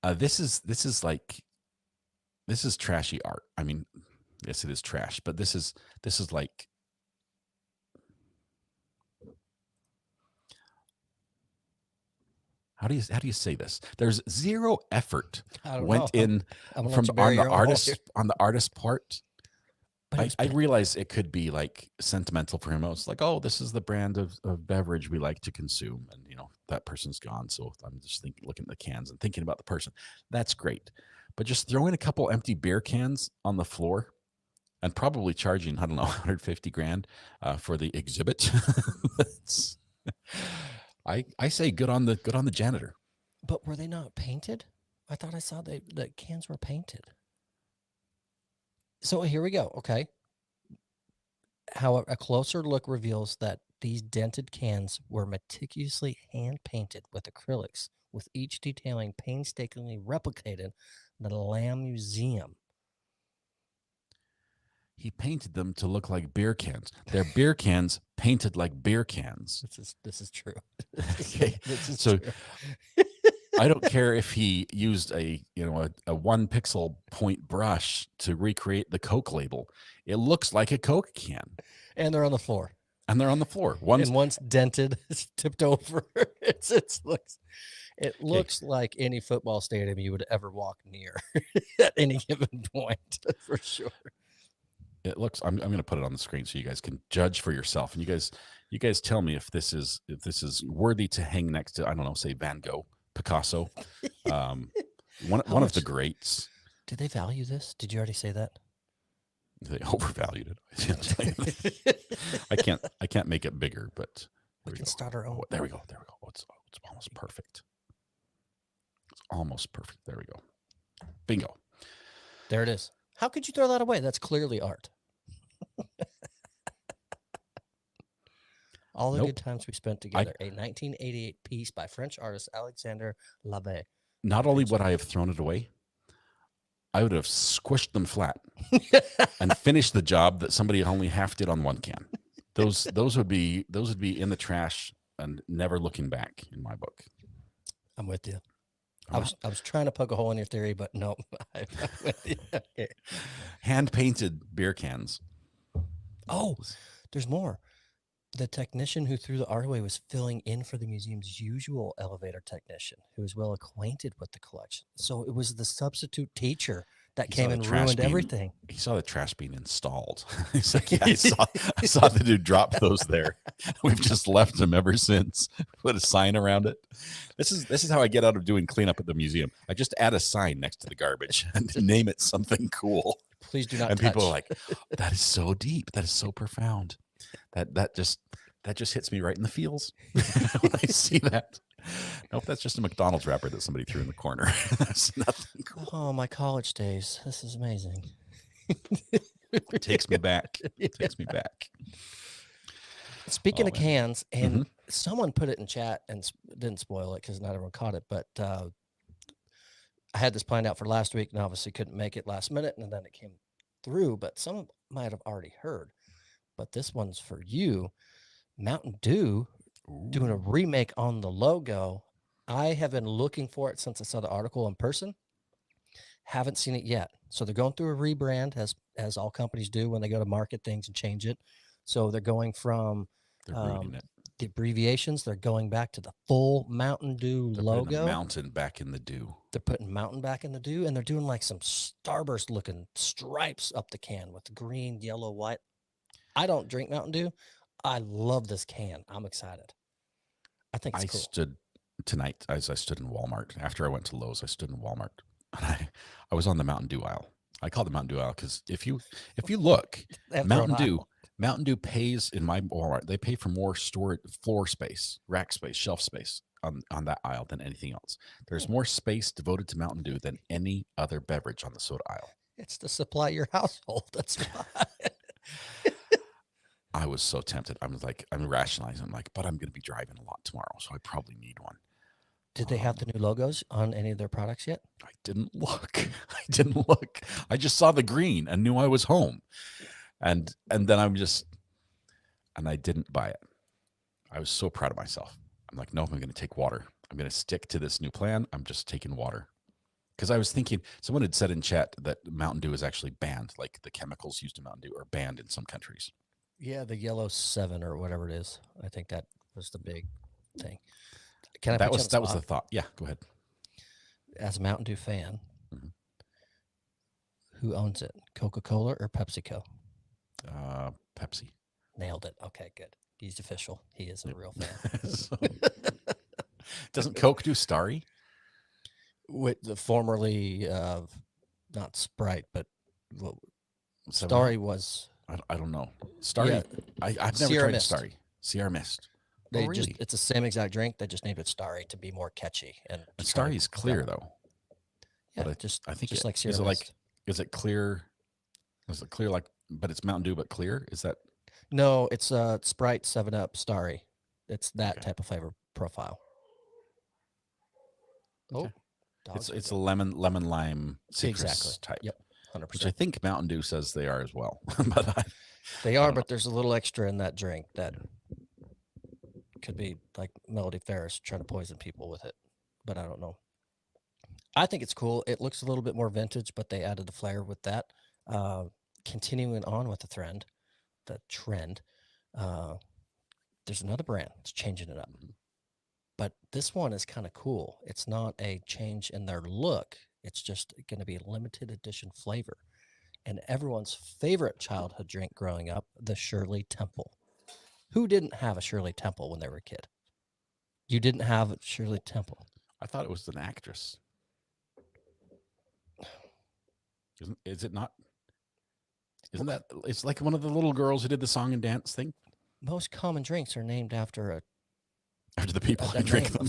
this is trashy art. I mean, yes, it is trash, but this is like, how do you say this? There's zero effort went in on the artist's part. I realize it could be like sentimental for him. It's like, oh, this is the brand of beverage we like to consume, and that person's gone, so I'm just looking at the cans and thinking about the person. That's great, but just throwing a couple empty beer cans on the floor and probably charging, I don't know, 150 grand for the exhibit. I say good on the janitor. But were they not painted? I thought I saw the cans were painted. So here we go. Okay. How a closer look reveals that these dented cans were meticulously hand painted with acrylics, with each detailing painstakingly replicated in the Lamb Museum. He painted them to look like beer cans. They're beer cans painted like beer cans. This is true. Okay. True. I don't care if he used a 1 pixel point brush to recreate the Coke label. It looks like a Coke can. And they're on the floor. One's dented, it's tipped over. It looks like any football stadium you would ever walk near at any given point, for sure. It looks. I'm going to put it on the screen so you guys can judge for yourself, and you guys tell me if this is worthy to hang next to, I don't know, say Van Gogh, Picasso, one of the greats. Did they value this? Did you already say that? They overvalued it. I can't make it bigger, but we can start our own. Oh, there we go. Oh, it's almost perfect. It's almost perfect. There we go. Bingo. There it is. How could you throw that away? That's clearly art. All the Good Times We Spent Together, a 1988 piece by French artist Alexandre Labbé. Not only would I have thrown it away, I would have squished them flat and finished the job that somebody only half did on one can. Those would be in the trash and never looking back in my book. I'm with you. I was trying to poke a hole in your theory, but no. I'm with you. Okay. Hand painted beer cans. Oh, there's more. The technician who threw the art away was filling in for the museum's usual elevator technician, who was well acquainted with the collection. So it was the substitute teacher that came and ruined everything. He saw the trash being installed. He's like, yeah, I saw the dude drop those there. We've just left them ever since. Put a sign around it. This is how I get out of doing cleanup at the museum. I just add a sign next to the garbage and name it something cool. Please do not And touch. people are like, that is so deep. That is so profound. That just hits me right in the feels when I see that. Nope, that's just a McDonald's wrapper that somebody threw in the corner. That's nothing cool. Oh, my college days. This is amazing. It takes me back. It takes me back. Speaking of cans, and someone put it in chat and didn't spoil it because not everyone caught it, but I had this planned out for last week and obviously couldn't make it last minute, and then it came through, but some might have already heard. But this one's for you. Mountain Dew doing a remake on the logo. I have been looking for it since I saw the article in person. Haven't seen it yet. So they're going through a rebrand, as all companies do when they go to market things and change it. So they're going from the abbreviations. They're going back to the full Mountain Dew logo. Putting mountain back in the dew. They're putting mountain back in the dew, and they're doing like some starburst looking stripes up the can with green, yellow, white. I don't drink Mountain Dew. I love this can. I'm excited. I think it's cool. Stood tonight as I stood in Walmart. After I went to Lowe's, I stood in Walmart. And I was on the Mountain Dew aisle. I call it the Mountain Dew aisle because if you look, Mountain Dew pays in my Walmart. They pay for more storage, floor space, rack space, shelf space on that aisle than anything else. There's more space devoted to Mountain Dew than any other beverage on the soda aisle. It's to supply your household. That's why. I was so tempted. I'm rationalizing. I'm like, but I'm going to be driving a lot tomorrow, so I probably need one. Did they have the new logos on any of their products yet? I didn't look. I just saw the green and knew I was home. And then I didn't buy it. I was so proud of myself. I'm like, no, I'm going to take water. I'm going to stick to this new plan. I'm just taking water. Because I was thinking, someone had said in chat that Mountain Dew is actually banned. Like the chemicals used in Mountain Dew are banned in some countries. Yeah, the yellow 7 or whatever it is. I think that was the big thing. That was the thought. Yeah, go ahead. As a Mountain Dew fan, who owns it? Coca-Cola or PepsiCo? Pepsi. Nailed it. Okay, good. He's official. He is a real fan. Doesn't Coke do Starry? With the formerly not Sprite, but Starry was. I don't know. Starry. Yeah. I've never tried Starry. Sierra Mist. It's the same exact drink. They just named it Starry to be more catchy. And Starry is clear though. Yeah, I think just like Sierra Mist. Is it clear? Is it clear but it's Mountain Dew but clear? Is that? No, it's Sprite 7-Up Starry. It's that type of flavor profile. Okay. It's a lemon lime citrus type. Yep, 100%. Which I think Mountain Dew says they are as well. But but there's a little extra in that drink that could be like Melody Ferris trying to poison people with it, but I don't know. I think it's cool. It looks a little bit more vintage, but they added the flair with that. Continuing on with the trend, there's another brand that's changing it up. But this one is kind of cool. It's not a change in their look. It's just going to be a limited edition flavor. And everyone's favorite childhood drink growing up, the Shirley Temple. Who didn't have a Shirley Temple when they were a kid? You didn't have a Shirley Temple. I thought it was an actress. Is it not? Isn't that? It's like one of the little girls who did the song and dance thing. Most common drinks are named after the people who drink them.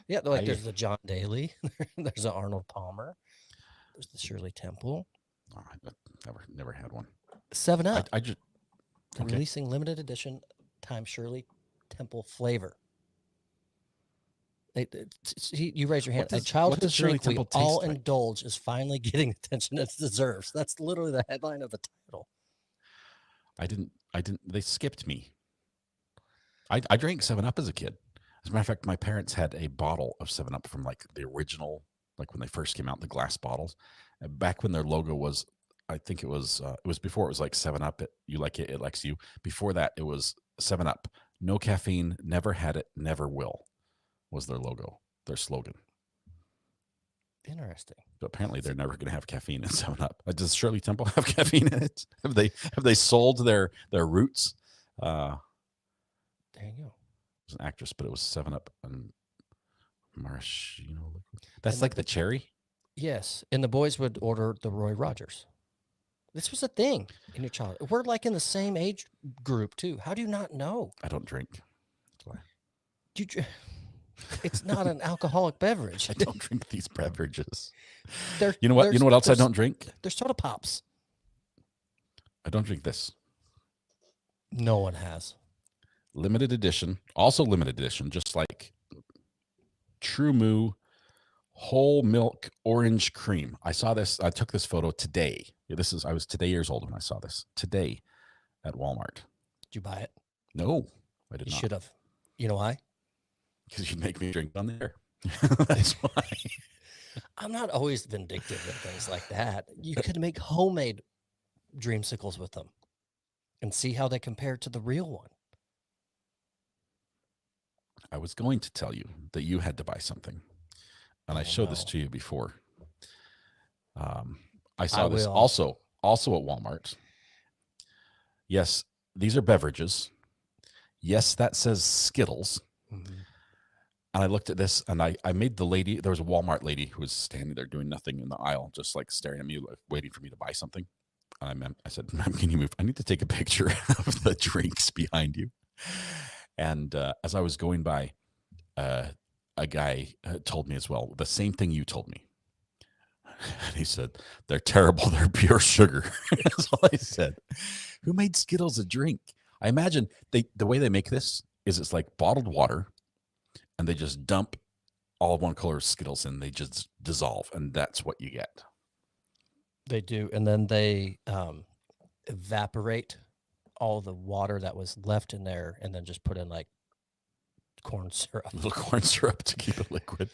Yeah, there's the John Daly. There's the Arnold Palmer. There's the Shirley Temple. Oh, I never had one. 7-Up. I just releasing limited edition time Shirley Temple flavor. You raise your hand. A childhood drink we all indulge is finally getting attention it deserves. That's literally the headline of the title. I didn't. They skipped me. I drank 7-Up as a kid. As a matter of fact, my parents had a bottle of 7-Up from like the original, like when they first came out, the glass bottles. And back when their logo was, I think it was before it was like 7-Up. You like it, it likes you. Before that, it was 7-Up. No caffeine, never had it, never will, was their logo, their slogan. Interesting. But apparently they're never going to have caffeine in 7-Up. Does Shirley Temple have caffeine in it? Have they sold their roots? There you go. It was an actress, but it was 7-Up and maraschino liquid. That's like the cherry? Yes, and the boys would order the Roy Rogers. This was a thing in your childhood. We're like in the same age group too. How do you not know? I don't drink. That's why. It's not an alcoholic beverage. I don't drink these beverages. You know what? You know what else I don't drink? They're soda pops. I don't drink this. No one has. Limited edition. Also limited edition, just like True Moo whole milk orange cream. I saw this. I took this photo today. I was today years old when I saw this. Today at Walmart. Did you buy it? No, I did not. You should have. You know why? Because you'd make me drink on there. That's why. I'm not always vindictive and things like that. You could make homemade dreamsicles with them and see how they compare to the real one. I was going to tell you that you had to buy something, and I showed this to you before. I saw this also at Walmart. Yes, these are beverages. Yes, that says Skittles. Mm-hmm. And I looked at this, and I made the lady. There was a Walmart lady who was standing there doing nothing in the aisle, just like staring at me, like, waiting for me to buy something. And I said, "Ma'am, can you move? I need to take a picture of the drinks behind you." And as I was going by, a guy told me as well the same thing you told me. And he said, "They're terrible. They're pure sugar." That's all I said. Who made Skittles a drink? I imagine the way they make this is it's like bottled water, and they just dump all one color Skittles in. They just dissolve, and that's what you get. They do, and then they evaporate all the water that was left in there, and then just put in like corn syrup. A little corn syrup to keep it liquid.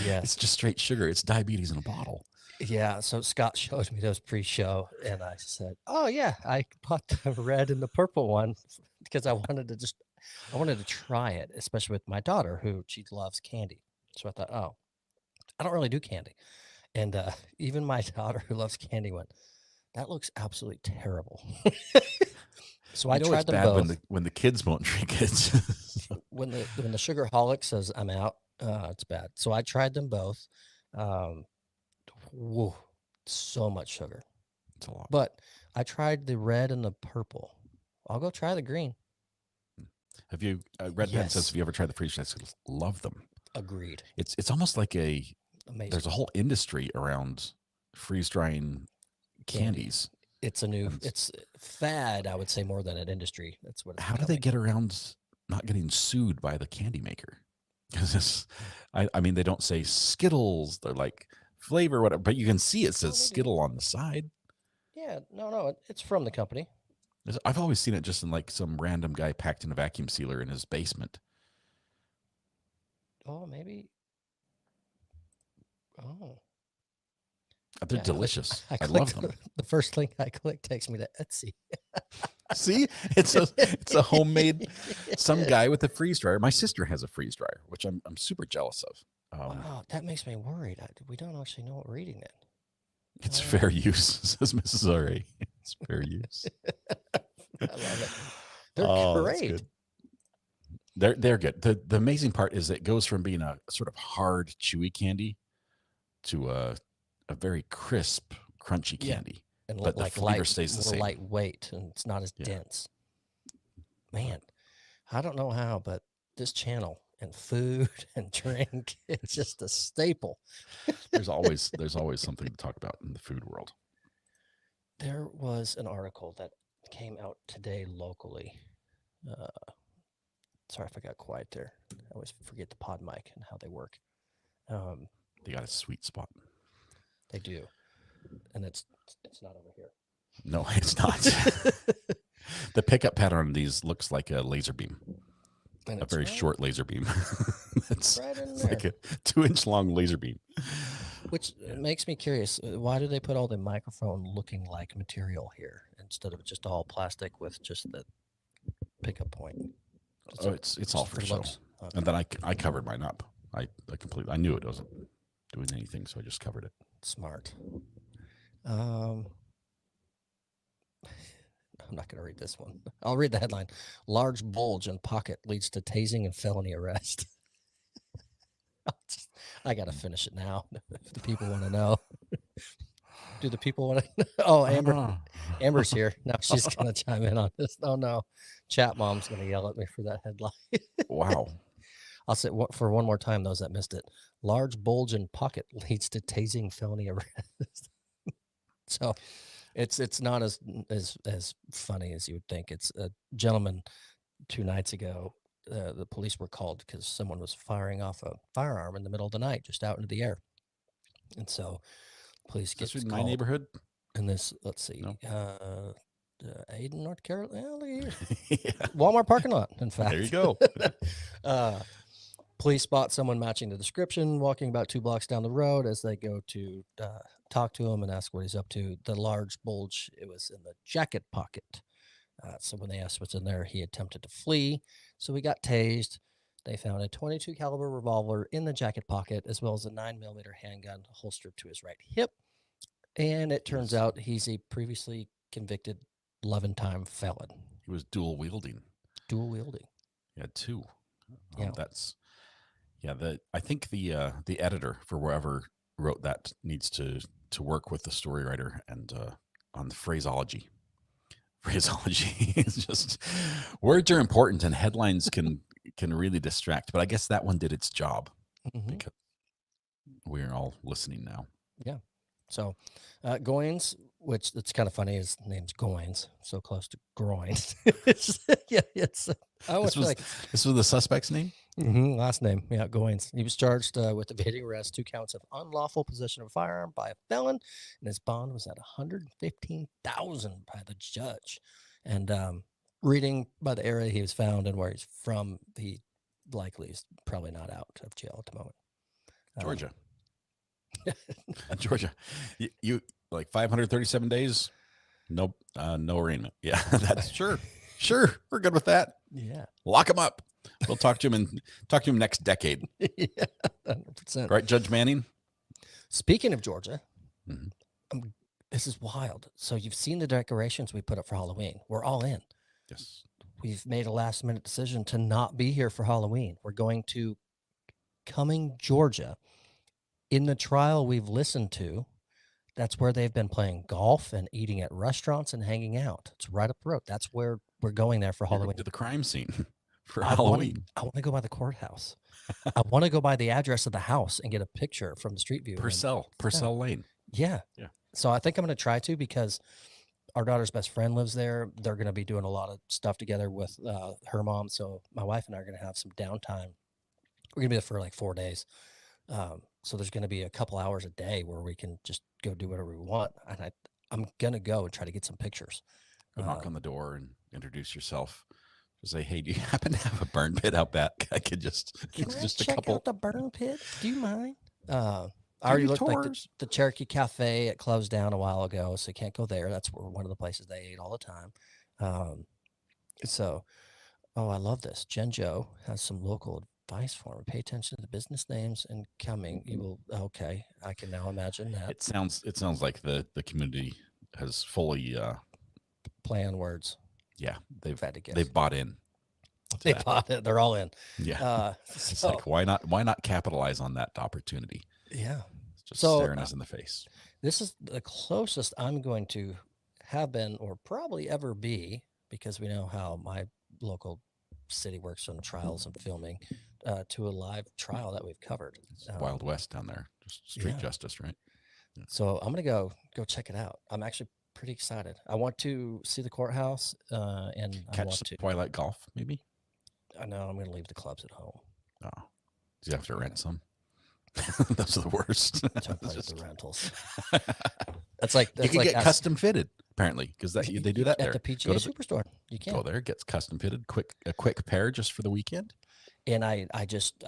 Yeah, it's just straight sugar. It's diabetes in a bottle. Yeah, so Scott showed me those pre-show, and I said, "Oh yeah, I bought the red and the purple one because I wanted to try it, especially with my daughter who she loves candy." So I thought, "Oh, I don't really do candy," and even my daughter who loves candy went, "That looks absolutely terrible." So I tried them both. When the kids won't drink it. when the sugarholic says I'm out, it's bad. So I tried them both. Whoa, so much sugar. It's a lot. But I tried the red and the purple. I'll go try the green. Have you Red Pen says, have you ever tried the freeze drying? Love them. Agreed. It's almost like there's a whole industry around freeze drying candies. It's it's fad, I would say, more than an industry. That's what. How do they get around not getting sued by the candy maker? Because I mean, they don't say Skittles. They're like flavor, whatever, but you can see it says Skittle on the side. Yeah, no, it's from the company. I've always seen it just in like some random guy packed in a vacuum sealer in his basement. Oh, maybe. Oh. They're delicious. I love them. The first link I clicked takes me to Etsy. See, it's a homemade. Some guy with a freeze dryer. My sister has a freeze dryer, which I'm super jealous of. Wow, that makes me worried. We don't actually know what we're eating then. It's fair use, says Mrs. R.A. It's fair use. I love it. They're great. They're good. The amazing part is it goes from being a sort of hard, chewy candy to a very crisp, crunchy candy. And but the flavor stays the same. Lightweight, and it's not as dense. Man, I don't know how, but this channel and food and drink, it's just a staple. There's always something to talk about in the food world. There was an article that came out today locally. Sorry if I got quiet there. I always forget the pod mic and how they work. They got a sweet spot. They do. And it's not over here. No, it's not. The pickup pattern on these looks like a laser beam. And a very short laser beam. It's right in there. Like a 2-inch long laser beam. Which makes me curious. Why do they put all the microphone looking like material here instead of just all plastic with just the pickup point? It's all for show. Okay. And then I covered mine up. I knew it wasn't doing anything, so I just covered it. Smart. I'm not going to read this one. I'll read the headline. Large bulge in pocket leads to tasing and felony arrest. I got to finish it now if the people want to know. Do the people want to? Oh, Amber's here. Now she's going to chime in on this. Oh, no. Chat mom's going to yell at me for that headline. Wow. I'll say for one more time, those that missed it. Large bulge in pocket leads to tasing felony arrest. So it's not as funny as you would think. It's a gentleman 2 nights ago. The police were called because someone was firing off a firearm in the middle of the night, just out into the air. And so police get in my neighborhood. And this, let's see, no. Aden, North Carolina. Yeah. Walmart parking lot, in fact. There you go. Police spot someone matching the description walking about 2 blocks down the road. As they go to talk to him and ask what he's up to, the large bulge, it was in the jacket pocket. So when they asked what's in there, he attempted to flee. So he got tased. They found a .22 caliber revolver in the jacket pocket, as well as a 9mm handgun holstered to his right hip. And it turns out he's a previously convicted 11-time felon. He was dual wielding. Yeah, 2. I think the editor for wherever wrote that needs to work with the story writer and on the phraseology. It's just, words are important and headlines can really distract, but I guess that one did its job because we're all listening now. Yeah. So Goins, which it's kind of funny, his name's Goins, so close to groins. This was the suspect's name? Last name, yeah, Goins. He was charged with evading arrest, 2 counts of unlawful possession of a firearm by a felon, and his bond was at $115,000 by the judge. And reading by the area he was found and where he's from, he likely is probably not out of jail at the moment. Georgia. Georgia, you like 537 days, no arraignment. Yeah, that's sure. We're good with that. Yeah, lock him up. We'll talk to him next decade. Yeah, 100%. Right, Judge Manning. Speaking of Georgia, this is wild. So you've seen the decorations we put up for Halloween. We're all in. Yes, we've made a last-minute decision to not be here for Halloween. We're going to Cumming, Georgia. In the trial we've listened to, that's where they've been playing golf and eating at restaurants and hanging out. It's right up the road. That's where we're going there for Halloween. To the crime scene for Halloween. I want to go by the courthouse. I want to go by the address of the house and get a picture from the street view. Purcell Lane. Yeah. So I think I'm going to try to, because our daughter's best friend lives there. They're going to be doing a lot of stuff together with her mom. So my wife and I are going to have some downtime. We're going to be there for like 4 days. So there's going to be a couple hours a day where we can just go do whatever we want. And I'm going to go and try to get some pictures. Go knock on the door and introduce yourself. Just say, hey, do you happen to have a burn pit out back? I could just check out the burn pit. Do you mind? I already looked like the Cherokee Cafe. It closed down a while ago, so you can't go there. That's one of the places they ate all the time. I love this. Jen Joe has some local advice for me. Pay attention to the business names and Cumming. You will. Okay, I can now imagine that. It sounds like the community has fully play on words. Yeah, they've bought in. They bought it. They're all in. Yeah. It's like, why not capitalize on that opportunity? Yeah. It's just staring us in the face. This is the closest I'm going to have been, or probably ever be, because we know how my local city works on trials and filming, to a live trial that we've covered. It's Wild West down there, just street justice, right? Yeah. So I'm gonna go check it out. I'm actually pretty excited. I want to see the courthouse and catch some Twilight golf, maybe. I know I'm gonna leave the clubs at home. Oh, do you have to rent some? Those are the worst. The rentals. That's like you can get custom fitted, apparently, because they do that at the PGA Superstore. You can go there, gets custom fitted, a quick pair just for the weekend. And I just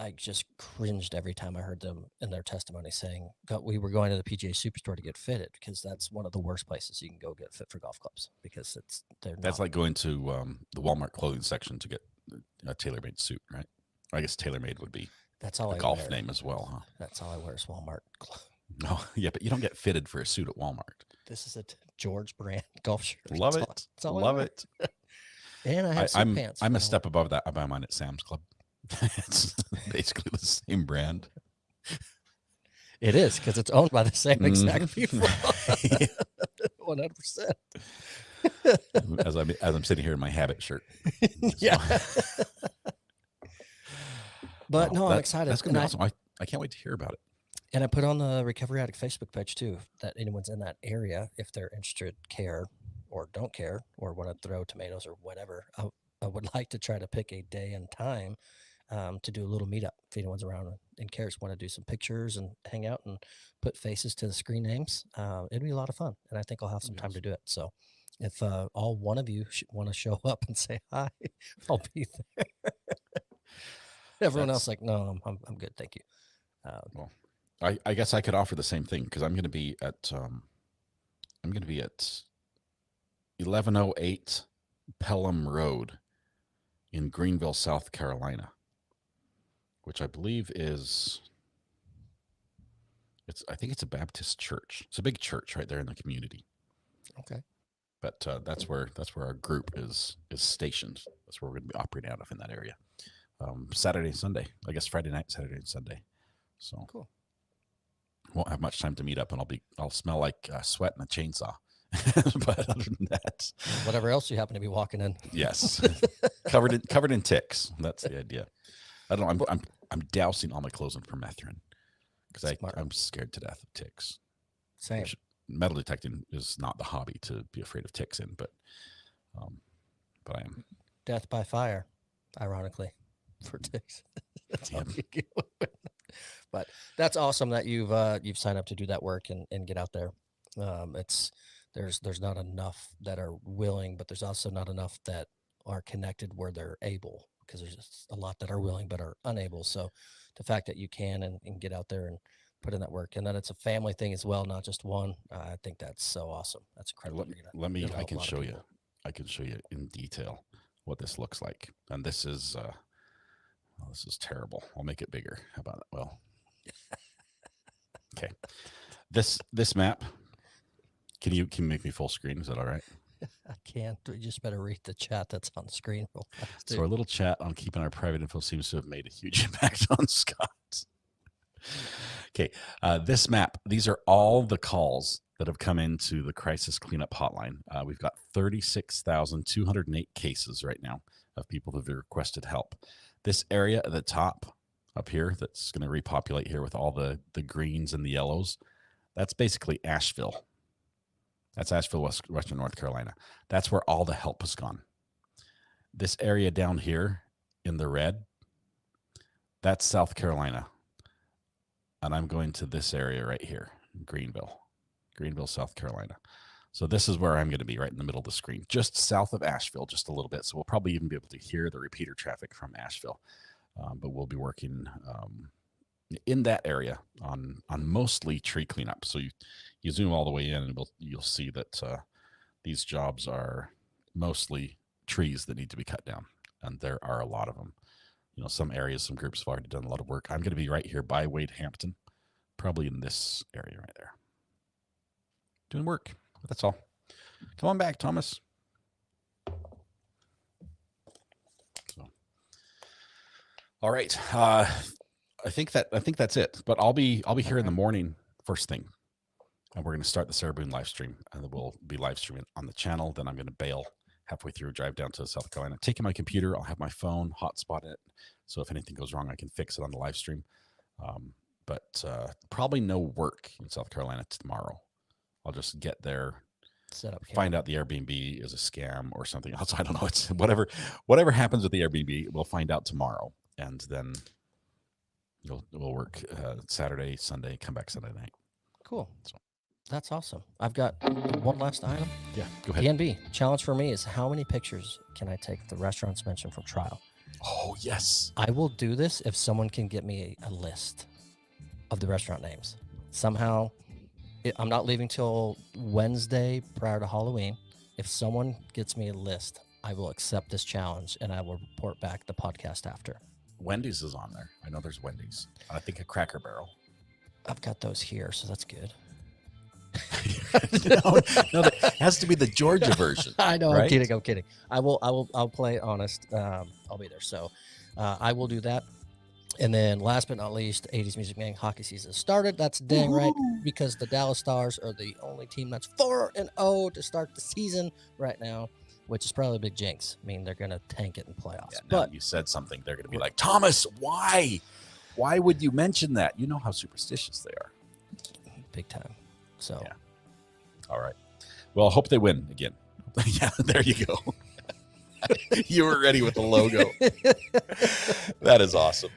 cringed every time I heard them in their testimony saying we were going to the PGA Superstore to get fitted, because that's one of the worst places you can go get fit for golf clubs, because that's like going to the Walmart clothing section to get a tailor-made suit, right? I guess tailor-made would be a golf name as well, huh? That's all I wear is Walmart. No, yeah, but you don't get fitted for a suit at Walmart. This is a George brand golf shirt. Love it. Love it. And I have some pants. I'm a step above that. I buy mine at Sam's Club. It's basically the same brand. It is, because it's owned by the same exact people. 100%. As I'm sitting here in my Habit shirt. Yeah. But no, I'm excited. That's gonna be awesome. I can't wait to hear about it. And I put on the Recovery Addict Facebook page too, that anyone's in that area, if they're interested, care, or don't care, or want to throw tomatoes or whatever, I would like to try to pick a day and time to do a little meetup. If anyone's around and cares, want to do some pictures and hang out and put faces to the screen names, it'd be a lot of fun. And I think I'll have some time to do it. So if all one of you want to show up and say hi, I'll be there. Everyone else like, no, I'm good, thank you. Well, I guess I could offer the same thing because I'm going to be at 1108 Pelham Road in Greenville, South Carolina, which I believe I think it's a Baptist church. It's a big church right there in the community. Okay. But that's where our group is stationed. That's where we're going to be operating out of in that area. Saturday and Sunday, I guess Friday night, Saturday and Sunday. So cool. Won't have much time to meet up, and I'll smell like sweat and a chainsaw. But other than that, whatever else you happen to be walking in, yes, covered in ticks. That's the idea. I don't know. I'm dousing all my clothes in permethrin because I'm scared to death of ticks. Same. Metal detecting is not the hobby to be afraid of ticks in, but I am. Death by fire, ironically, for ticks. But that's awesome that you've signed up to do that work and get out there. There's not enough that are willing, but there's also not enough that are connected where they're able, because there's just a lot that are willing but are unable. So the fact that you can and get out there and put in that work, and then it's a family thing as well, not just one. I think that's so awesome. That's incredible. I can show you. I can show you in detail what this looks like. And this is terrible. I'll make it bigger. How about that? Well, okay. This map. Can you make me full screen? Is that all right? I can't. You just better read the chat that's on the screen real fast. So our little chat on keeping our private info seems to have made a huge impact on Scott. Okay, this map, these are all the calls that have come into the crisis cleanup hotline. We've got 36,208 cases right now of people that have requested help. This area at the top up here that's going to repopulate here with all the greens and the yellows, that's basically Asheville. That's Asheville, Western North Carolina. That's where all the help has gone. This area down here in the red, that's South Carolina. And I'm going to this area right here, Greenville, South Carolina. So this is where I'm going to be, right in the middle of the screen, just south of Asheville, just a little bit. So we'll probably even be able to hear the repeater traffic from Asheville. But we'll be working in that area on mostly tree cleanup. So you zoom all the way in, and you'll see that these jobs are mostly trees that need to be cut down, and there are a lot of them. You know, some areas, some groups have already done a lot of work. I'm going to be right here by Wade Hampton, probably in this area right there, doing work. That's all. Come on back, Thomas. So, all right. I think that's it. But I'll be here in the morning, first thing, and we're going to start the Sarah Boone live stream, and we'll be live streaming on the channel. Then I'm going to bail halfway through, drive down to South Carolina, taking my computer. I'll have my phone, hotspot it, so if anything goes wrong, I can fix it on the live stream. But probably no work in South Carolina tomorrow. I'll just get there, set up, find out the Airbnb is a scam or something else. I don't know. It's whatever happens with the Airbnb, we'll find out tomorrow, and then we'll work Saturday, Sunday, come back Sunday night. Cool. So that's awesome. I've got one last item. Yeah, go ahead. PNB challenge for me is how many pictures can I take of the restaurants mentioned from trial? Oh, yes. I will do this if someone can get me a list of the restaurant names. Somehow, I'm not leaving till Wednesday prior to Halloween. If someone gets me a list, I will accept this challenge, and I will report back the podcast after. Wendy's is on there. I know there's Wendy's. I think a Cracker Barrel. I've got those here, so that's good. no, that has to be the Georgia version. I know. Right? I'm kidding. I'll play honest. I'll be there. So I will do that. And then last but not least, 80s Music Man hockey season started. That's dang right, because the Dallas Stars are the only team that's 4-0 to start the season right now, which is probably a big jinx. I mean, they're going to tank it in playoffs. Yeah, but you said something, they're going to be like, Thomas, why? Why would you mention that? You know how superstitious they are. Big time. So, yeah. All right. Well, I hope they win again. Yeah, there you go. You were ready with the logo. That is awesome.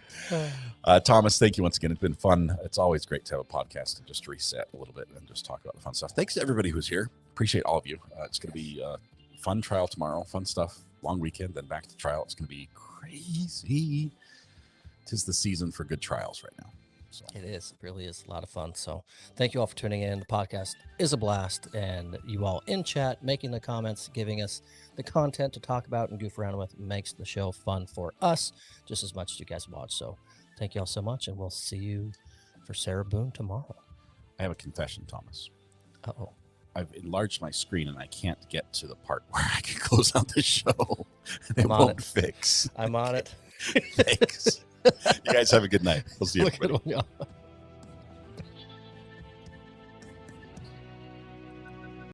Thomas, thank you once again. It's been fun. It's always great to have a podcast and just reset a little bit and just talk about the fun stuff. Thanks to everybody who's here. Appreciate all of you. It's going to be a fun trial tomorrow. Fun stuff. Long weekend, then back to trial. It's going to be crazy. 'Tis the season for good trials right now. So. It is. It really is a lot of fun. So thank you all for tuning in. The podcast is a blast. And you all in chat, making the comments, giving us the content to talk about and goof around with makes the show fun for us just as much as you guys watch. So thank you all so much. And we'll see you for Sarah Boone tomorrow. I have a confession, Thomas. Uh-oh. I've enlarged my screen and I can't get to the part where I can close out the show. It I'm on won't it. Fix. I'm on it. Thanks. You guys have a good night. We'll see you.